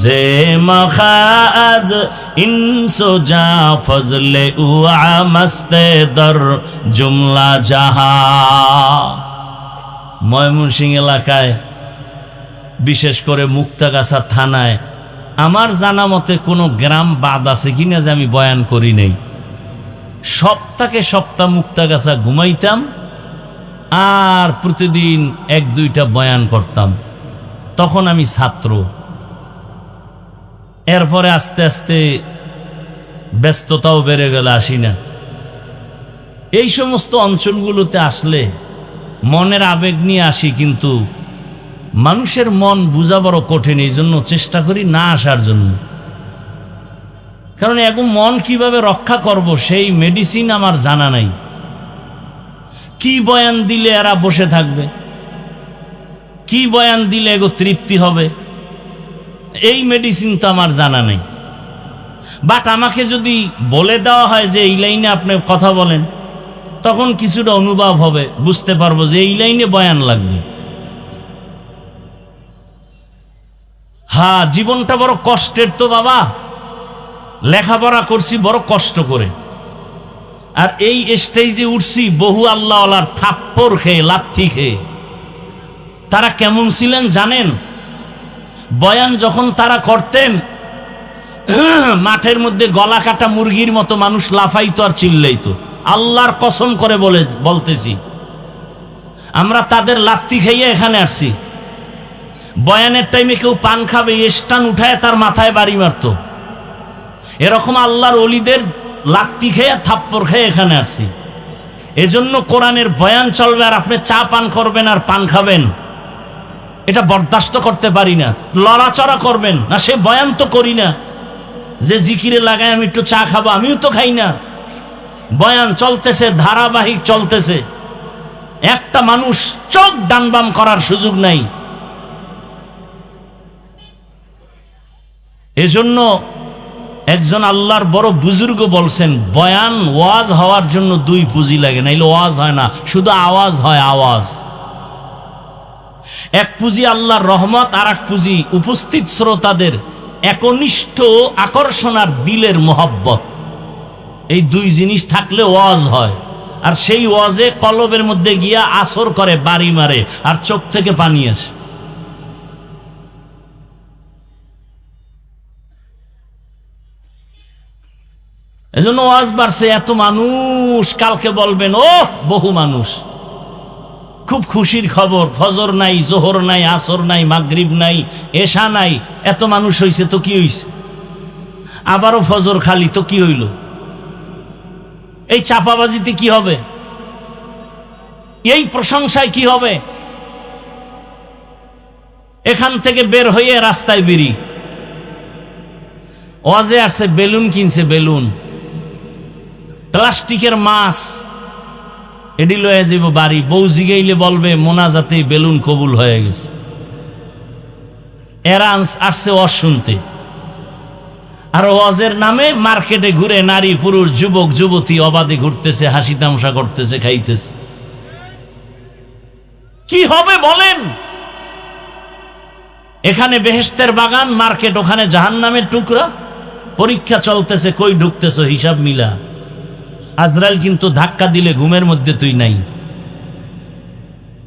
जे मखाज इंसो जा फजले उआ मस्ते दर जुमला जहा। ময়মনসিংহ এলাকায় বিশেষ করে মুক্তাগাছা থানায় আমার জানা মতে কোনো গ্রাম বাদ আছে কিনা যে আমি বয়ান করি নাই। সপ্তাহে সপ্তাহ মুক্তাগাছা ঘুমাইতাম আর প্রতিদিন 1-2টা বয়ান করতাম। তখন আমি ছাত্র। এরপরে আস্তে আস্তে ব্যস্ততাও বেড়ে গেল, আসি না। এই সমস্ত অঞ্চলগুলোতে আসলে মনের আবেগ নিয়ে আসি, কিন্তু মানুষের মন বোঝা বড় কঠিন। এই জন্য চেষ্টা করি না আসার জন্য। কারণ এখন মন কিভাবে রক্ষা করব সেই মেডিসিন আমার জানা নাই। কি বয়ান দিলে এরা বসে থাকবে, কি বয়ান দিলে এগো তৃপ্তি হবে, এই মেডিসিন তো আমার জানা নেই। বাট আমাকে যদি বলে দেওয়া হয় যে এই লাইনে আপনি কথা বলেন, তখন কিছুটা অনুভব হবে, বুঝতে পারবো যে এই লাইনে বয়ান লাগবে। হ্যাঁ, জীবনটা বড় কষ্টের তো বাবা। লেখাপড়া করছি বড় কষ্ট করে, আর এই স্টেজে উঠছি বহু আল্লাহওয়ালার থাপ্পড় খেয়ে, লাথি খেয়ে। তারা কেমন ছিলেন জানেন? বয়ান যখন তারা করতেন, মাঠের মধ্যে গলা কাটা মুরগির মতো মানুষ লাফাইতো আর চিল্লাইতো। আল্লাহর কসম করে বলতেছি, আমরা তাদের লাত্তি খাইয়ে এখানে আসছি। বয়ানের টাইমে কেউ পান খাবে, স্টান উঠায় তার মাথায় বাড়ি মারত। এরকম আল্লাহর ওলিদের লাত্তি খেয়ে থাপ্পড় খেয়ে এখানে আসছি। এজন্য কোরআনের বয়ান চলবে আর আপনি চা পান করবেন আর পান খাবেন, এটা বরদাস্ত করতে পারি না। লড়াচড়া করবেন না, সে বয়ান তো করি না যে জিকিরে লাগায় আমি একটু চা খাবো, আমিও তো খাই না। বয়ান চলতেছে, ধারাবাহিক চলতেছে, একটা মানুষ চোখ ডানবাম করার সুযোগ নাই। এজন্য একজন আল্লাহর বড় বুজুর্গ বলছেন, বয়ান ওয়াজ হওয়ার জন্য দুই পুঁজি লাগে, নাইলে ওয়াজ হয় না, শুধু আওয়াজ হয়, আওয়াজ। এক পুঁজি আল্লাহর রহমত, আর এক পুঁজি উপস্থিত শ্রোতাদের একনিষ্ঠ আকর্ষণ আর দিলের মোহাব্বত। এই দুই জিনিস থাকলে ওয়াজ হয়। আর সেই ওয়াজে কলবের মধ্যে গিয়া আসর করে, বাড়ি মারে, আর চোখ থেকে পানি আসে। এজন্য ওয়াজ বাড়ছে, এত মানুষ। কালকে বলবেন ও বহু মানুষ, খুব খুশির খবর, ফজর নাই, জোহর নাই, আসর নাই, মাগরিব নাই, এশা নাই, এত মানুষ হইছে তো কি হইছে? আবারও ফজর খালি তো কি হইল? এই চাপাবাজিতে কি হবে? এই প্রশংসায় কি হবে? এখান থেকে বের হয়ে রাস্তায় বেরি, ওয়াজে আসছে, বেলুন কিনছে, বেলুন, প্লাস্টিকের মাছ, এডি লয়ে যাব বাড়ি। বউ জিগাইলে বলবে মোনাজাতে বেলুন কবুল হয়ে গেছে। এরা আসছে ওয়াজ শুনতে, আর ওয়াজের নামে মার্কেটে ঘুরে নারী পুরুষ যুবক যুবতী অবাধে ঘুরতেছে, হাসি তামসা করতেছে, খাইতেছে। কি হবে বলেন? এখানে বেহেশতের বাগান, মার্কেট ওখানে জাহান্নামের টুকরা। পরীক্ষা চলতেছে, কই ঢুকতেছ হিসাব মিলা। আজরাইল কিন্তু ধাক্কা দিলে ঘুমের মধ্যে তুই নাই।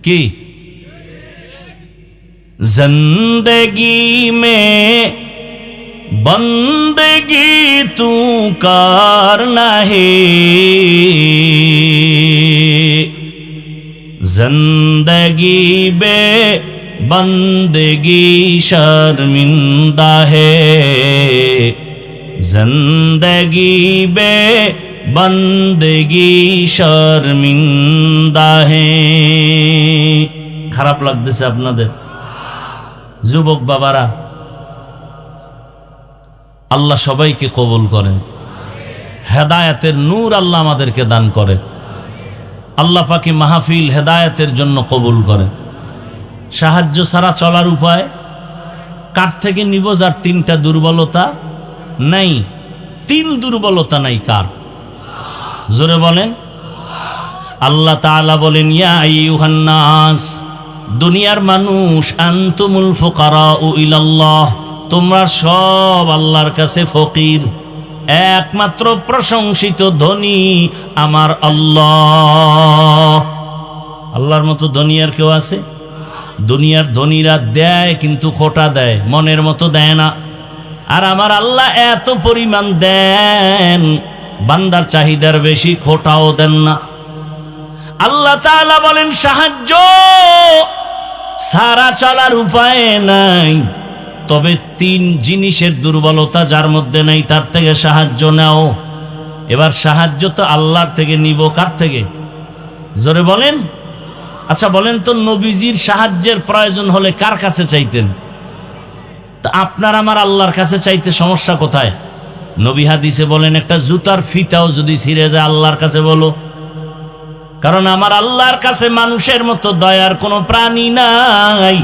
কি জিন্দেগি মে বন্দেগি তু করনা হে, জিন্দেগি বে বন্দেগি শর্মিন্দা হে, জিন্দেগি বে বন্দেগি শর্মিন্দা হে। খারাপ লাগতেছে আপনাদের যুবক বাবারা? আল্লাহ সবাইকে কবুল করেন, হেদায়েতের নূর আল্লাহ আমাদেরকে দান করে। আল্লাহ পাকে মাহফিল হেদায়েতের জন্য কবুল করে। সাহায্য ছাড়া চলার উপায় কার থেকে নিব? যার তিনটা দুর্বলতা নাই। তিন দুর্বলতা নাই কার? জোরে বলেন। আল্লাহ তাআলা বলেন, ইয়া আইয়ুহান নাস, দুনিয়ার মানুষ, আনতুমুল ফুকারাউ ইলাল্লাহ, তোমরা সব আল্লাহর কাছে ফকির। একমাত্র প্রশংসিত ধনী আমার আল্লাহ। আল্লাহর মতো ধনী আর কেউ আছে? দুনিয়ার ধনীরা দেয় কিন্তু খোটা দেয়, মনের মতো দেয় না। আর আমার আল্লাহ এত পরিমাণ দেন, বান্দার চাহিদার বেশি, খোটাও দেন না। আল্লাহ তাআলা বলেন, সাহায্য সারা চলার উপায় নাই, তবে তিন জিনিসের দুর্বলতা যার মধ্যে নাই তার থেকে সাহায্য নাও। এবার সাহায্য তো আল্লাহর থেকে নিব, কার থেকে? জোরে বলেন। আচ্ছা বলেন তো, নবীজির সাহায্যের প্রয়োজন হলে কার কাছে চাইতেন? তা আপনার আমার আল্লাহর কাছে চাইতে সমস্যা কোথায়? নবী হাদিসে বলেন, একটা জুতার ফিতাও যদি ছিঁড়ে যায় আল্লাহর কাছে বলো, কারণ আমার আল্লাহর কাছে মানুষের মতো দয়ার কোনো প্রাণী নাই।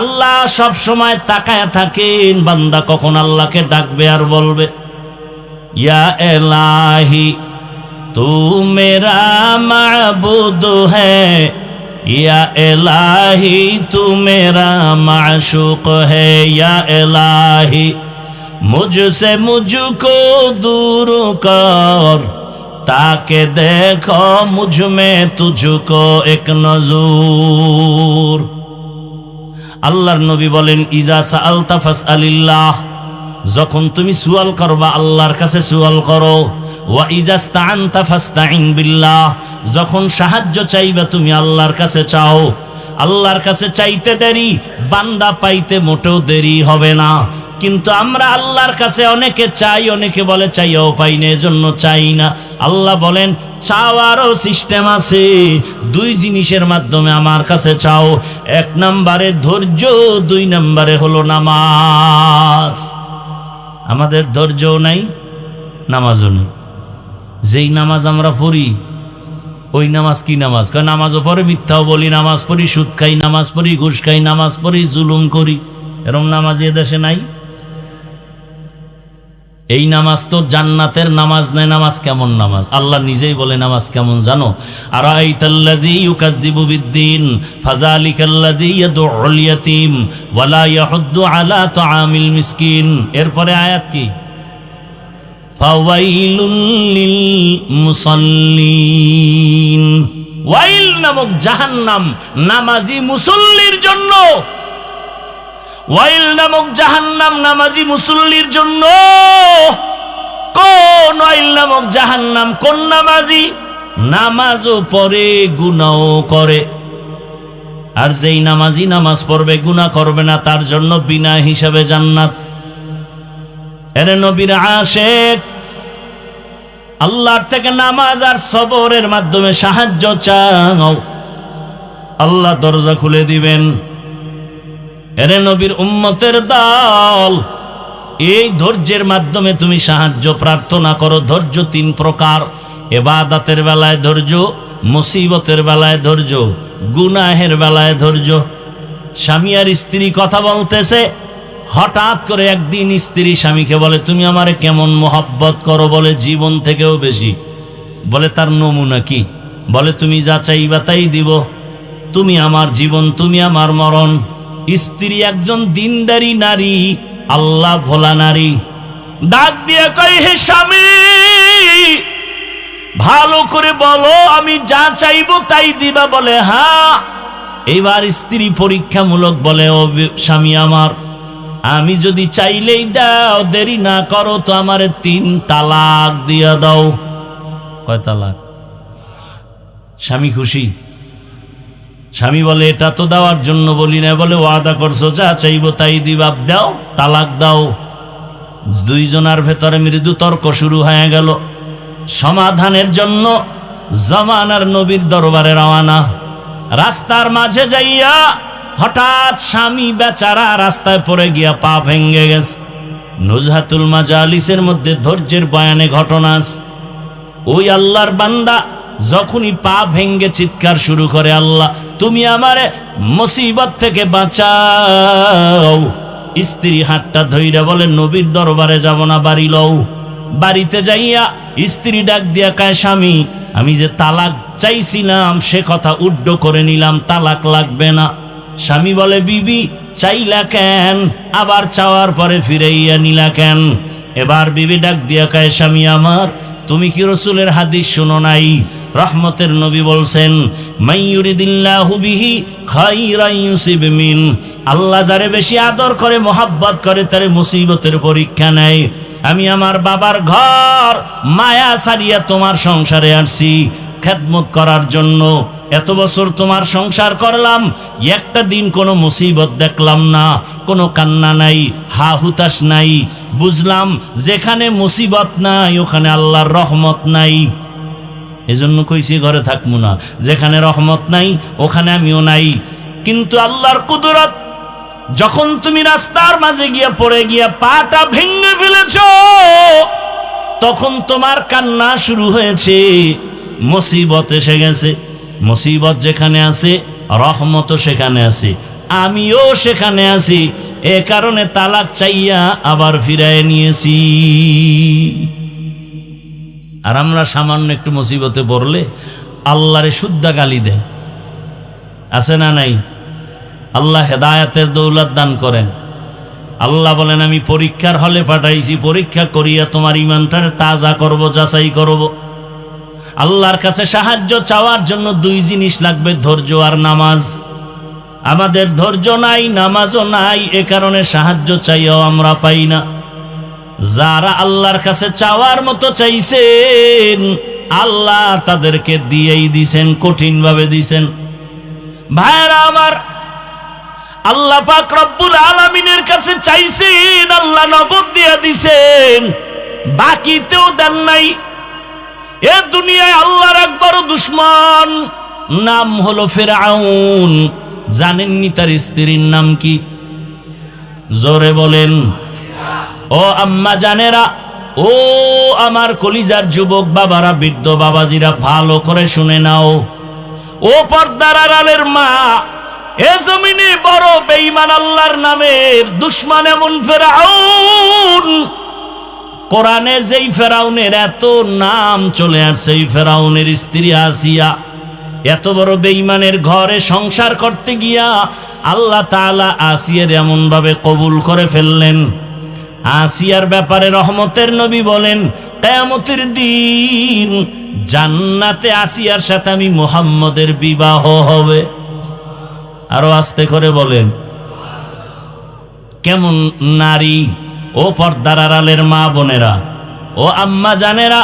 আল্লাহ সব সময় তাকায় থাকেন বান্দা কখন আল্লাহকে ডাকবে আর বলবে, ইয়া এলাহি তু মেরা মাবুদ হ্যায়, ইয়া এলাহি তু মেরা মাশুক হ্যায়, ইয়া এলাহি মুঝসে মুঝকো দূর কর, তাকে দেখো মুঝ মে তুঝকো এক নজর। আল্লাহর নবী বলেন, ইজা সাআলতা ফাসআলিল্লাহ, যখন তুমি সুয়াল করবা আল্লাহর কাছে সুয়াল করো। ওয়া ইজাস্তাআনতা ফাস্তাইন বিল্লাহ, যখন সাহায্য চাইবা তুমি আল্লাহর কাছে চাও। আল্লাহর কাছে চাইতে দেরি, বান্দা পাইতে মোটেও দেরি হবে না। কিন্তু আমরা আল্লাহর কাছে অনেকে চাই, অনেকে বলে চাইও পাই না, এজন্য চাই না। আল্লাহ বলেন চাওয়ারও সিস্টেম আছে, দুই জিনিসের মাধ্যমে আমার কাছে চাও। এক নম্বরে ধৈর্য, দুই নম্বরে হলো নামাজ। আমাদের ধৈর্যও নাই, নামাজও নেই। যেই নামাজ আমরা পড়ি ওই নামাজ কি নামাজ? কারণ নামাজও পরে মিথ্যাও বলি, নামাজ পড়ি, সুদ খাই, নামাজ পড়ি, ঘুষ খাই, নামাজ পড়ি, জুলুম করি। এরকম নামাজ এ দেশে নাই। এই নামাজ তো জান্নাতের নামাজ নয়। নামাজ কেমন নামাজ? আল্লাহ নিজেই বলে নামাজ কেমন জানো? আরাআইতাল্লাযী ইউকাযযিবু বিদ্দীন ফাযালিকাল্লাযী ইয়াদউল ইয়াতীম ওয়া লা ইয়াহুদ্দু আলা তুআমিল মিসকিন। এরপরে আয়াত কি? ফাওয়াইলুল লিল মুসাল্লিন। ওয়াইল নামক জাহান্নাম নামাজি মুসল্লির জন্য। ওয়াইল নামক জাহান্নাম নামাজি মুসল্লির জন্য। কোন ওয়াইল নামক জাহান্নাম? কোন নামাজি নামাজও পড়ে গুনাহও করে। আর যেই নামাজি নামাজ পড়বে গুনাহ করবে না, তার জন্য বিনা হিসাবে জান্নাত। এরে নবীর আশিক, আল্লাহর থেকে নামাজ আর সবরের মাধ্যমে সাহায্য চাও, আল্লাহ দরজা খুলে দিবেন। এরে নবীর উম্মতের দল, এই ধৈর্যের মাধ্যমে তুমি সাহায্য প্রার্থনা করো। ধৈর্য তিন প্রকার: ইবাদতের বেলায় ধৈর্য, মুসিবতের বেলায় ধৈর্য, গুনাহের বেলায় ধৈর্য। স্বামী আর স্ত্রী কথা বলতেছে, হঠাৎ করে একদিন স্ত্রী স্বামীকে বলে তুমি আমারে কেমন মোহাব্বত করো, বলে জীবন থেকেও বেশি। বলে তার নমুনা কি? বলে তুমি যা চাইবা তাই দিব, তুমি আমার জীবন, তুমি আমার মরণ। স্ত্রী একজন দিনদারি নারী, আল্লাহ ভোলা নারী, ডাক দিয়ে কই হে স্বামী, ভালো করে বলো আমি যা চাইবো তাই দিবা? বলে হ্যাঁ। এবার স্ত্রী পরীক্ষামূলক বলে ও স্বামী আমার, আমি যদি চাইলেই দাও, দেরি না করো তো আমারে 3 তালাক দিয়া দাও। কয় তালাক? স্বামী খুশি? স্বামী বলে এটা তো দেওয়ার জন্য বলি না, বলে ওয়াদা করছো যা চাইবো তাই দিবা, দাও, তালাক দাও। দুইজনের ভেতরে মৃদু তর্ক শুরু হয়ে গেল। সমাধানের জন্য জামানার নবীর দরবারে রওনা। রাস্তার মাঝে যাইয়া হঠাৎ স্বামী বেচারা রাস্তায় পড়ে গিয়া পা ভেঙ্গে গেছে। নুজহাতুল মাজালিসের মধ্যে ধৈর্যের বয়ানে ঘটনা আছে। ওই আল্লাহর বান্দা যখনই পা ভেঙ্গে চিৎকার শুরু করে, আল্লাহ তুমি আমারে মুসিবত থেকে বাঁচাও। স্ত্রী হাতটা ধইরা বলে নবীর দরবারে যাব না, বাড়ি লও। বাড়িতে যাইয়া স্ত্রী ডাক দিয়া কয় স্বামী, আমি যে তালাক চাইছিলাম সে কথা উড্ড করে নিলাম, তালাক লাগবে না। স্বামী বলে বিবি চাইলা কেন, আবার চাওয়ার পরে ফিরাইয়া নিলা কেন? এবার বিবি ডাক দিয়া কয় স্বামী আমার, তুমি কি রাসূলের হাদিস শুনো নাই? রহমতের নবী বলছেন মাইয়ুরিদিল্লাহু বিহি খাইরান ইউসিব মিন। আল্লাহ যারে বেশি আদর করে, মোহাব্বত করে, তারে মুসিবতের পরীক্ষা নেয়। আমি আমার বাবার ঘর মায়া ছাড়িয়া তোমার সংসারে আসছি খেদমত করার জন্য। এত বছর তোমার সংসার করলাম, একটা দিন কোনো মুসিবত দেখলাম না, কোনো কান্না নাই, হা হুতাশ নাই। বুঝলাম যেখানে মুসিবত নাই ওখানে আল্লাহর রহমত নাই। এজন্য কইছি ঘরে থাকবো না, যেখানে রহমত নাই ওখানে আমিও নাই। কিন্তু আল্লাহর কুদরত, যখন তুমি রাস্তার মাঝে গিয়া পড়ে গিয়া পাটা ভেঙে ফেলেছ, তখন তোমার কান্না শুরু হয়েছে। মুসিবত এসে গেছে। মুসিবত যেখানে আছে রহমতও সেখানে আছে, আমিও সেখানে আছি। এ কারণে তালাক চাইয়া আবার ফিরায় নিয়েছি। আর আমরা সামান্য একটু মুসিবতে পড়লে আল্লাহরে শুদ্ধা গালি দেয়, আছে না নাই? আল্লাহ হেদায়েতের দৌলত দান করেন। আল্লাহ বলেন আমি পরীক্ষার হলে পাঠাইছি, পরীক্ষা করিয়া তোমার ঈমানটারে তাজা করব, যাচাই করব। আল্লাহর কাছে সাহায্য চাওয়ার জন্য 2 জিনিস লাগবে, ধৈর্য আর নামাজ। আমাদের ধৈর্য নাই, নামাজও নাই, এ কারণে সাহায্য চাইও আমরা পাই না। যারা আল্লাহর কাছে চাওয়ার মতো চাইছেন আল্লাহ তাদেরকে দিয়েই দিছেন, কঠিনভাবে দিছেন। ভাইরা আমার, আল্লাহ পাক রব্বুল আলামিনের কাছে চাইছেন, আল্লাহ নগদ দিয়ে দিছেন, বাকিতেও দেন নাই। এ দুনিয়ায় আল্লাহর এক বড় দুশমন, নাম হলো ফিরআউন। জানেননি তার স্ত্রীর নাম কি? জোরে বলেন। ও আম্মা জানেরা, ও আমার কলিজার যুবক বাবারা, বৃদ্ধ বাবাজিরা, ভালো করে শুনে নাও। ও পর্দার আড়ালের মা, এ জমিনে বড় বেঈমান আল্লাহর নামের দুশমন এমন ফিরআউন। কোরআনে যেই ফেরাউনের এত নাম চলে আসছে, এই ফেরাউনের স্ত্রী আসিয়া এত বড় বেঈমানের ঘরে সংসার করতে গিয়া আল্লাহ তাআলা আসিয়ার এমন ভাবে কবুল করে ফেললেন। আসিয়ার ব্যাপারে রহমতের নবী বলেন, কিয়ামতের দিন জান্নাতে আসিয়ার সাথে আমি মুহাম্মদের বিবাহ হবে। আরো আস্তে করে বলেন, কেমন নারী! ও পর্দার আড়ালের মা বোনেরা, ও আম্মা জানেরা,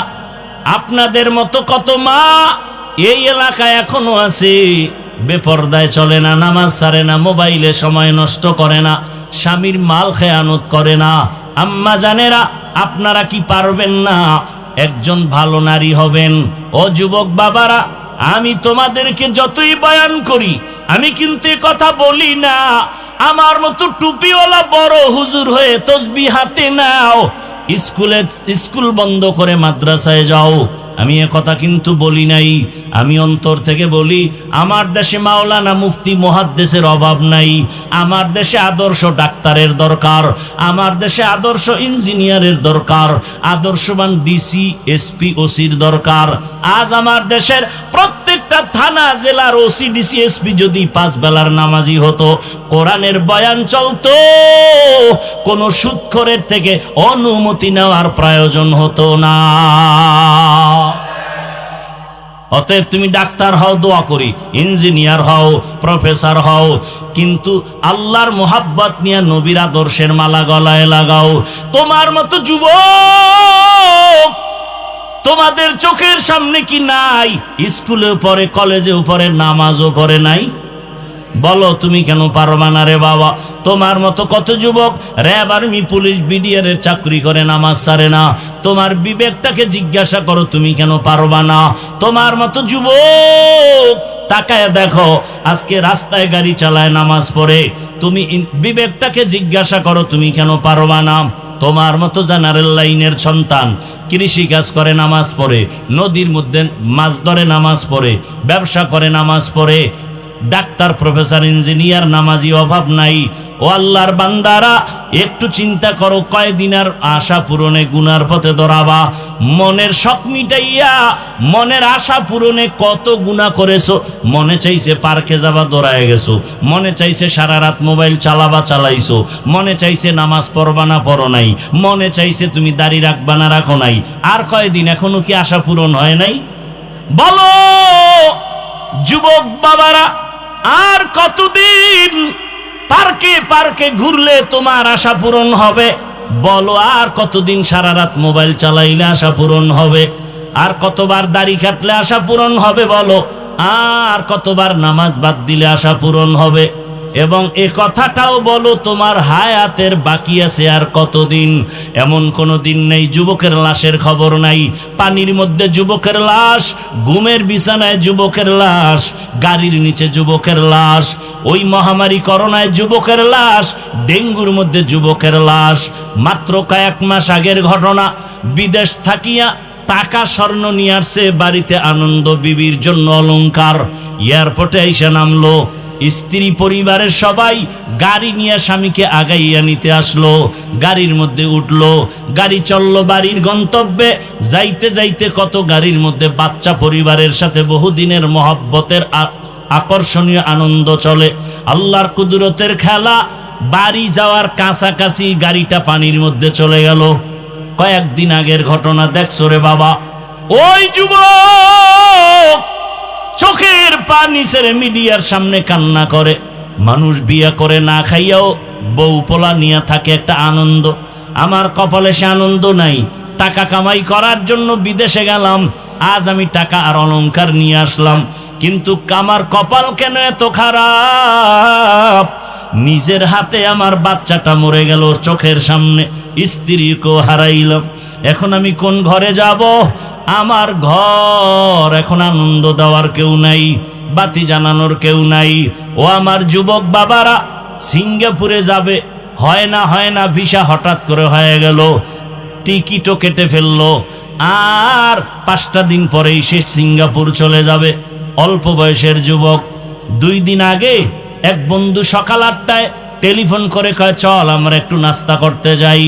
আপনাদের মতো কত মা এই এলাকায় এখনো আছে, বেপর্দায় চলে না, নামাজ ছাড়ে না, মোবাইলে সময় নষ্ট করে না, স্বামীর মাল খেয়ানত করে না। আম্মা জানেরা, আপনারা কি পারবেন না একজন ভালো নারী হবেন? ও যুবক বাবারা, আমি তোমাদেরকে যতই বয়ান করি, আমি কিন্তু এ কথা বলি না আমার মতো টুপিওয়ালা বড় হুজুর হয়ে তসবিহ হাতে নাও, স্কুল বন্ধ করে মাদ্রাসায় যাও, আমি এ কথা কিন্তু বলি নাই। আমি অন্তর থেকে বলি, আমার দেশে মাওলানা মুফতি মুহাদ্দিসের অভাব নাই। আমার দেশে আদর্শ ডাক্তারের দরকার, আমার দেশে আদর্শ ইঞ্জিনিয়ারের দরকার, আদর্শবান ডিসি এসপি ওসির দরকার। আজ আমার দেশের প্রত্যেকটা থানা জেলার ওসি ডিসি এসপি যদি 5 বেলার নামাজি হতো, কোরআনের বয়ান চলতো, কোন সুদখোরের থেকে অনুমতি নেওয়ার প্রয়োজন হতো না। অতএব তুমি ডাক্তার হও, দোয়া করি, ইঞ্জিনিয়ার হও, প্রফেসর হও, কিন্তু আল্লাহর মোহাব্বত নিয়ে নবীর আদর্শের মালা গলায় লাগাও। তোমার মতো যুবক তোমাদের চোখের সামনে কি নাই? স্কুলে পড়ে, কলেজে পড়ে, নামাজও পড়ে নাই? বলো তুমি কেন পারবা না রে বাবা? তোমার মতো কত যুবক র্যাব, আর্মি, পুলিশ, বিডিআর এর চাকরি করে, নামাজ ছাড়ে না। তোমার বিবেকটাকে জিজ্ঞাসা করো, তুমি কেন পারবা না? তোমার মতো যুবক তাকায় দেখো, আজকে রাস্তায় গাড়ি চালায়, নামাজ পড়ে, তুমি বিবেকটাকে জিজ্ঞাসা করো, তুমি কেন পারবা না? তোমার মতো জেনারেল লাইনের সন্তান কৃষি কাজ করে, নামাজ পড়ে, নদীর মধ্যে মাছ ধরে, নামাজ পড়ে, ব্যবসা করে, নামাজ পড়ে, ডাক্তার, প্রফেসর, ইঞ্জিনিয়ার, নামাজি অভাব নাই। ও আল্লাহর বান্দারা, একটু চিন্তা করো, কয়দিন আর আশা পূরণে গুনার পথে দৌড়াবা? মনের শখ মিটাইয়া, মনের আশা পূরণে কত গুনাহ করেছো। মনে চাইছে পার্কে যাবা, দৌড়ায় গেছো। মনে চাইছে সারা রাত মোবাইল চালাবা, চালাইছো। মনে চাইছে নামাজ পড়বা না, পড়ো নাই। মনে চাইছে তুমি দাড়ি রাখবা না, রাখো নাই। আর কয়দিন, এখনো কি আশা পূরণ হয় নাই? বলো যুবক বাবারা, আর কতদিন পার্কে পার্কে ঘুরলে তোমার আশা পূরণ হবে? বলো আর কতদিন সারা রাত মোবাইল চালাইলে আশা পূরণ হবে? আর কতবার দাড়ি কাটলে আশা পূরণ হবে? বলো আর কতবার নামাজ বাদ দিলে আশা পূরণ হবে? এবং এ কথাটাও বলো, তোমার হায়াতের বাকি আছে আর কতদিন? এমন কোনো দিন নেই যুবকের লাশের খবর নাই। পানির মধ্যে যুবকের লাশ, ঘুমের বিছানায় যুবকের লাশ, গাড়ির নিচে যুবকের লাশ, ওই মহামারী করোনায় যুবকের লাশ, ডেঙ্গুর মধ্যে যুবকের লাশ। মাত্র কয়েক মাস আগের ঘটনা, বিদেশ থাকিয়া টাকা স্বর্ণ নিয়ে আসছে বাড়িতে, আনন্দ বিবির জন্য অলংকার। এয়ারপোর্টে এসে নামলো, স্ত্রী পরিবারের সবাই গাড়ি নিয়ে স্বামীকে আগাইয়া নিতে আসলো। গাড়ির মধ্যে উঠলো, গাড়ি চললো বাড়ির গন্তব্যে। যাইতে যাইতে কত গাড়ির মধ্যে বাচ্চা পরিবারের সাথে বহুদিনের মহব্বতের আকর্ষণীয় আনন্দ চলে। আল্লাহর কুদরতের খেলা, বাড়ি যাওয়ার কাছাকাছি গাড়িটা পানির মধ্যে চলে গেল। কয়েকদিন আগের ঘটনা দেখছো রে বাবা? ওই যুবক চোখের পানি ছেড়ে মিডিয়ার সামনে কান্না করে। মানুষ বিয়ে করে না খাইয়াও বউ পোলা নিয়ে থাকে একটা আনন্দ। আমার কপালে সে আনন্দ নাই। টাকা কামাই করার জন্য বিদেশে গেলাম, আজ আমি টাকা আর অলংকার নিয়ে আসলাম, কিন্তু আমার কপাল কেন এত খারাপ? নিজের হাতে আমার বাচ্চাটা মরে গেল চোখের সামনে, স্ত্রীকেও হারাইলাম। এখন আমি কোন ঘরে যাব? আমার ঘর এখন আনন্দ দেওয়ার কেউ নাই, বাতি জানানোর কেউ নাই। ও আমার যুবক বাবারা, সিঙ্গাপুরে যাবে, হয় না ভিসা হঠাৎ করে হয়ে গেল, টিকিটও কেটে ফেললো, আর 5টা দিন পরেই সে সিঙ্গাপুর চলে যাবে। অল্প বয়সের যুবক। 2 দিন আগে এক বন্ধু সকাল 8টায় টেলিফোন করে কয়, চল আমরা একটু নাস্তা করতে যাই।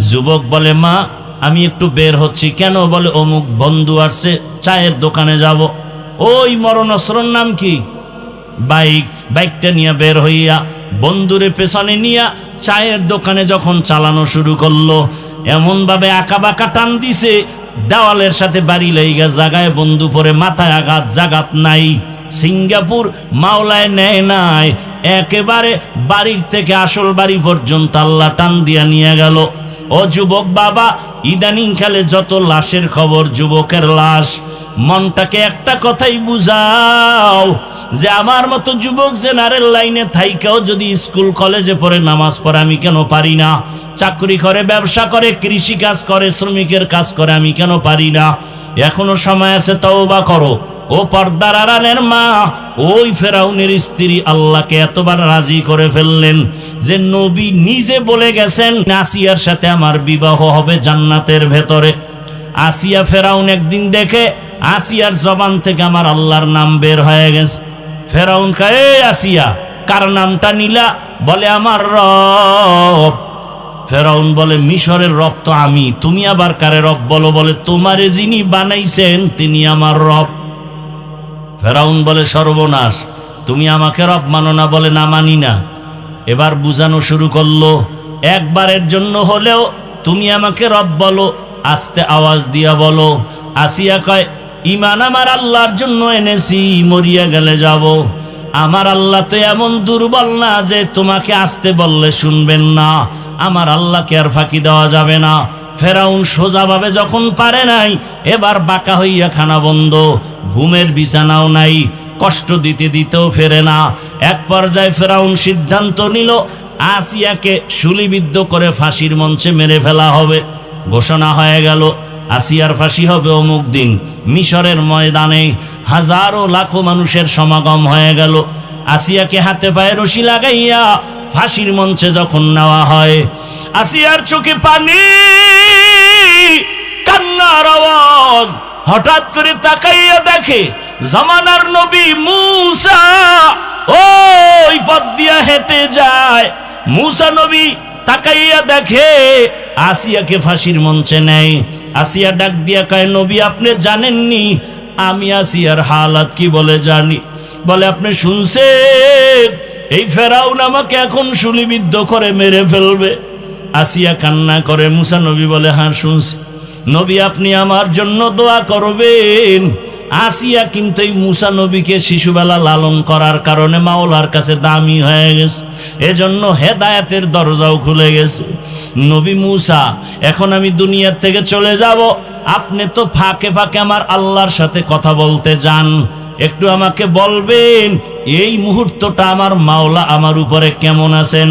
যুবক বলে, মা আমি একটু বের হচ্ছি। কেন? বলে, অমুক বন্ধু আসছে, চায়ের দোকানে যাব। ওই মরণস্রর নাম কি? বাইকটা নিয়ে বের হইয়া বন্ধুরে পেছনে নিয়া চায়ের দোকানে যখন চালানো শুরু করলো, এমন ভাবে আঁকাবাঁকা টান দিছে, দেওয়ালের সাথে বাড়ি লেগে জাগায় বন্ধু পরে মাথায় আঘাত, জাগাত নাই। সিঙ্গাপুর মাওলায় নেয় নাই, একেবারে বাড়ির থেকে আসল বাড়ি পর্যন্ত আল্লাহ টান দিয়া নিয়ে গেল। ও যুবক বাবা, ইদানিং কালে যত লাশের খবর, যুবকের লাশ, মনটাকে একটা কথাই বুঝাও যে আমার মতো যুবক জেনারেল লাইনে থাইকাও যদি স্কুল কলেজে পড়ে নামাজ পড়ে, আমি কেন পারি না? চাকরি করে, ব্যবসা করে, কৃষি কাজ করে, শ্রমিকের কাজ করে, আমি কেন পারি না? এখনো সময় আছে, তওবা করো। ও পর্দার আড়ালের মা, ওই ফেরাউনের স্ত্রী আল্লাহকে এতবার রাজি করে ফেললেন যে নবী নিজে বলে গেছেন, আসিয়ার সাথে আমার বিবাহ হবে জান্নাতের ভেতরে। আসিয়া ফেরাউন একদিন দেখে আসিয়ার জবান থেকে আমার আল্লাহর নাম বের হয়ে গেছে। ফেরাউন কয়, এই আসিয়া, কার নামটা নিলা? বলে, আমার রব। ফেরাউন বলে, মিশরের রব তো আমি, তুমি আবার কারে রব বলো? বলে, তোমারে যিনি বানাইছেন তিনি আমার রব। ফেরাউন বলে, সর্বনাশ, তুমি আমাকে রব মানো না? বলে, না, মানি না। এবার বুঝানো শুরু করলো, একবারের জন্য হলেও তুমি আমাকে রব বলো, আস্তে আওয়াজ দিয়া বলো। আসিয়া কয়, ঈমান আমার আল্লাহর জন্য এনেছি, মরিয়া গেলে যাব। আমার আল্লাহ তো এমন দুর্বল না যে তোমাকে আসতে বললে শুনবেন না। আমার আল্লাহকে আর ফাঁকি দেওয়া যাবে না। ফেরাউন সোজাভাবে যখন পারে নাই, এবার বাঁকা হইয়া খানা বন্ধ, ঘুমের বিছানাও নাই, কষ্ট দিতেও ফেরে না। এক পর্যায়ে ফেরাউন সিদ্ধান্ত নিল, আসিয়াকে শুলিবিদ্ধ করে ফাঁসির মঞ্চে মেরে ফেলা হবে। ঘোষণা হয়ে গেল, আসিয়ার ফাঁসি হবে অমুক দিন। মিশরের ময়দানে হাজারো লাখো মানুষের সমাগম হয়ে গেল। আসিয়াকে হাতে পায়ে রশি লাগাইয়া ফাঁসির মঞ্চে যখন নেওয়া হয়, আসিয়ার চোখে পানি, কান্নার আওয়াজ। হঠাৎ করে তাকাইয়া দেখে জামানার নবী মূসা ওই পথ দিয়া হেঁটে যায়। মূসা নবী তাকাইয়া দেখে আসিয়াকে ফাঁসির মঞ্চে নেয়। আসিয়া ডাক দিয়া কয়, নবী আপনি জানেননি আমি আসিয়ার হালাত কি? বলে, জানি। বলে, আপনি শুনছেন এই ফেরাউন আমাকে এখন শুলিবিদ্ধ করে মেরে ফেলবে? আসিয়া কান্না করে। মূসা নবী বলে, হ্যাঁ শুনছি। নবী আপনি আমার জন্য দোয়া করবেন। আসিয়া কিন্তু এই মূসা নবীকে শিশুবেলা লালন করার কারণে মাওলার কাছে দামি হয়ে গেছে, এজন্য হেদায়েতের দরজাও খুলে গেছে। নবী মূসা, এখন আমি দুনিয়ার থেকে চলে যাব, আপনি তো ফাঁকে ফাঁকে আমার আল্লাহর সাথে কথা বলতে যান, একটু আমাকে বলবেন এই মুহূর্তটা আমার মাওলা আমার উপরে কেমন আছেন?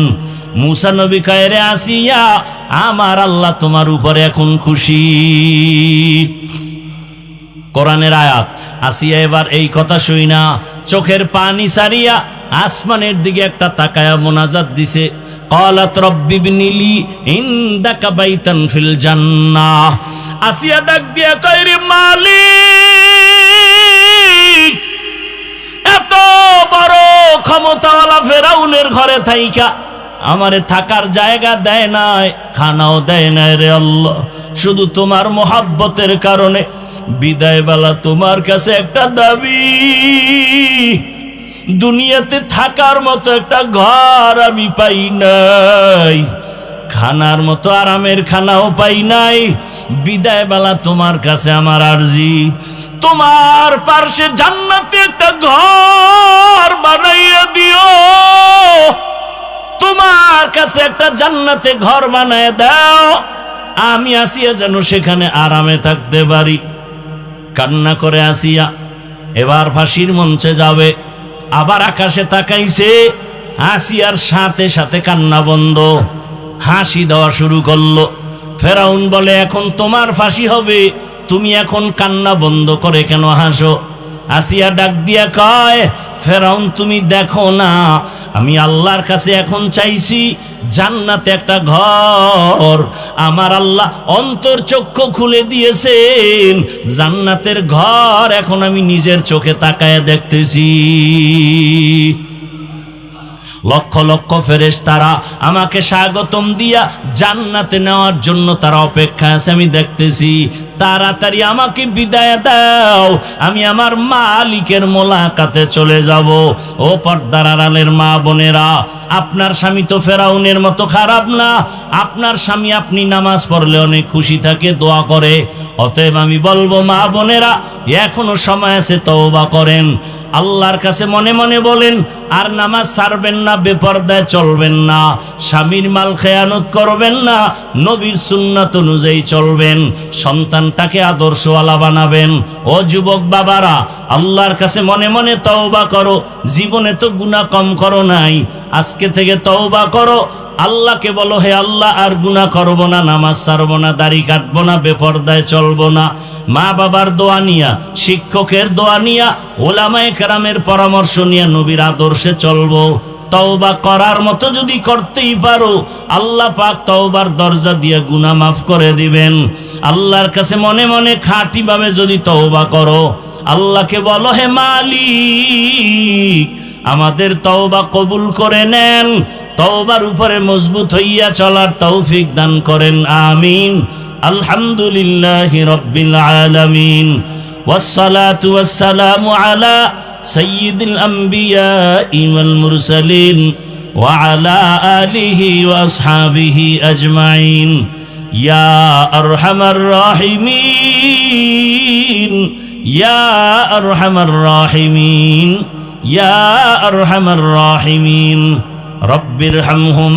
মূসা নবী কয়, রে আসিয়া, আমার আল্লাহ তোমার উপরে এখন খুশি। কোরআনের আয়াত। আসিয়া এবার এই কথা শুই না চোখের পানি সারিয়া আসমানের দিকে একটা তাকায়া মোনাজাত দিছে, ক্বালাত রব্বি ইবনিলি ইনদাকা বাইতান ফিল জান্নাহ। আসিয়া ডাক দিয়া কয়, রে মালিক, এত বড় ক্ষমতাওয়ালা ফেরাউনের ঘরে থাইকা আমারে থাকার জায়গা দেয় নাই, খানাও দেয় নাই রে আল্লাহ, শুধু তোমার মোহাব্বতের কারণে বিদায় বেলা তোমার কাছে একটা দাবি, দুনিয়াতে থাকার মতো একটা ঘর আমি পাই নাই, খানার মতো আরামের খানাও পাই নাই, বিদায় বেলা তোমার কাছে আমার আরজি, তোমার পার্শ্বে জান্নাতে একটা ঘর বানাইয়া দিও, তোমার আমার কাছে একটা জান্নাতে ঘর বানায় দাও, আমি আসিয়া যেন সেখানে আরামে থাকতে পারি। কান্না করে আসিয়া এবার ফাঁসির মঞ্চে যাবে, আবার আকাশে তাকাইছে, আসিয়ার সাথে সাথে কান্না বন্ধ, হাসি দেওয়া শুরু করলো। ফেরাউন বলে, এখন তোমার ফাঁসি হবে, তুমি এখন কান্না বন্ধ করে কেন হাসো? আসিয়া ডাক দিয়া কয়, ফেরাউন তুমি দেখো না, আমি আল্লাহর কাছে এখন চাইছি জান্নাতে একটা ঘর, আমার আল্লাহ অন্তর্চক্ষু খুলে দিয়েছেন, জান্নাতের ঘর এখন আমি নিজের চোখে তাকায় দেখতেছি। লক্ষ লক্ষ ফেরেশতারা আমাকে স্বাগতম দিয়া জান্নাতে নেওয়ার জন্য তারা অপেক্ষা আছে, আমি দেখতেছি। তাড়াতাড়ি আমাকে বিদায় দাও, আমি আমার মালিকের মোলাকাতে চলে যাব। ও পর্দার আড়ালের মা বোনেরা, আপনার স্বামী তো ফেরাউনের মতো খারাপ না। আপনার স্বামী আপনি নামাজ পড়লে অনেক খুশি থাকে, দোয়া করে। অতএব আমি বলবো মা বোনেরা, এখনো সময় আছে, তওবা করেন, আল্লাহর কাছে মনে মনে বলেন, আর নামাজ ছাড়বেন না, বেপরদায় চলবেন না, স্বামীর মাল খেয়ানত করবেন না, নবীর সুন্নাত অনুযায়ী চলবেন, সন্তানটাকে আদর্শওয়ালা বানাবেন। ও যুবক বাবারা, আল্লাহর কাছে মনে মনে তওবা করো। জীবনে তো গুনাহ কম করো নাই, আজকে থেকে তওবা করো। আল্লাহকে বলো, হে আল্লাহ, আর গুনাহ করব না, নামাজ ছাড়বো না, দাড়ি কাটবো না, বেপরদায় চলবো না। মা বাবার দোয়া নিয়া, শিক্ষকের দোয়া নিয়া, ওলামায়ে কেরামের পরামর্শ নিয়ে নবীর আদর্শে চলবো। তওবা করার মতো যদি করতেই পারো, আল্লাহ পাক তওবার দরজা দিয়ে গুনাহ মাফ করে দিবেন। আল্লাহর কাছে মনে মনে খাঁটি ভাবে যদি তওবা করো, আল্লাহকে বলো, হে মালিক, আমাদের তওবা কবুল করে নেন, তওবার উপরে মজবুত হইয়া চলার তৌফিক দান করেন, আমিন। আলহামদুলিল্লাহি রাব্বিল আলামিন, ওয়াসসালাতু ওয়াসসালামু আলা সাইয়্যিদিল আমবিয়াই ওয়াল মুরসালিন ওয়া আলা আলিহি ওয়া আসহাবিহি আজমাইন। ইয়া আরহামার রাহিমিন, ইয়া আরহামার রাহিমিন, ইয়া আরহামার রাহিমিন, রব্বিরহামহুম।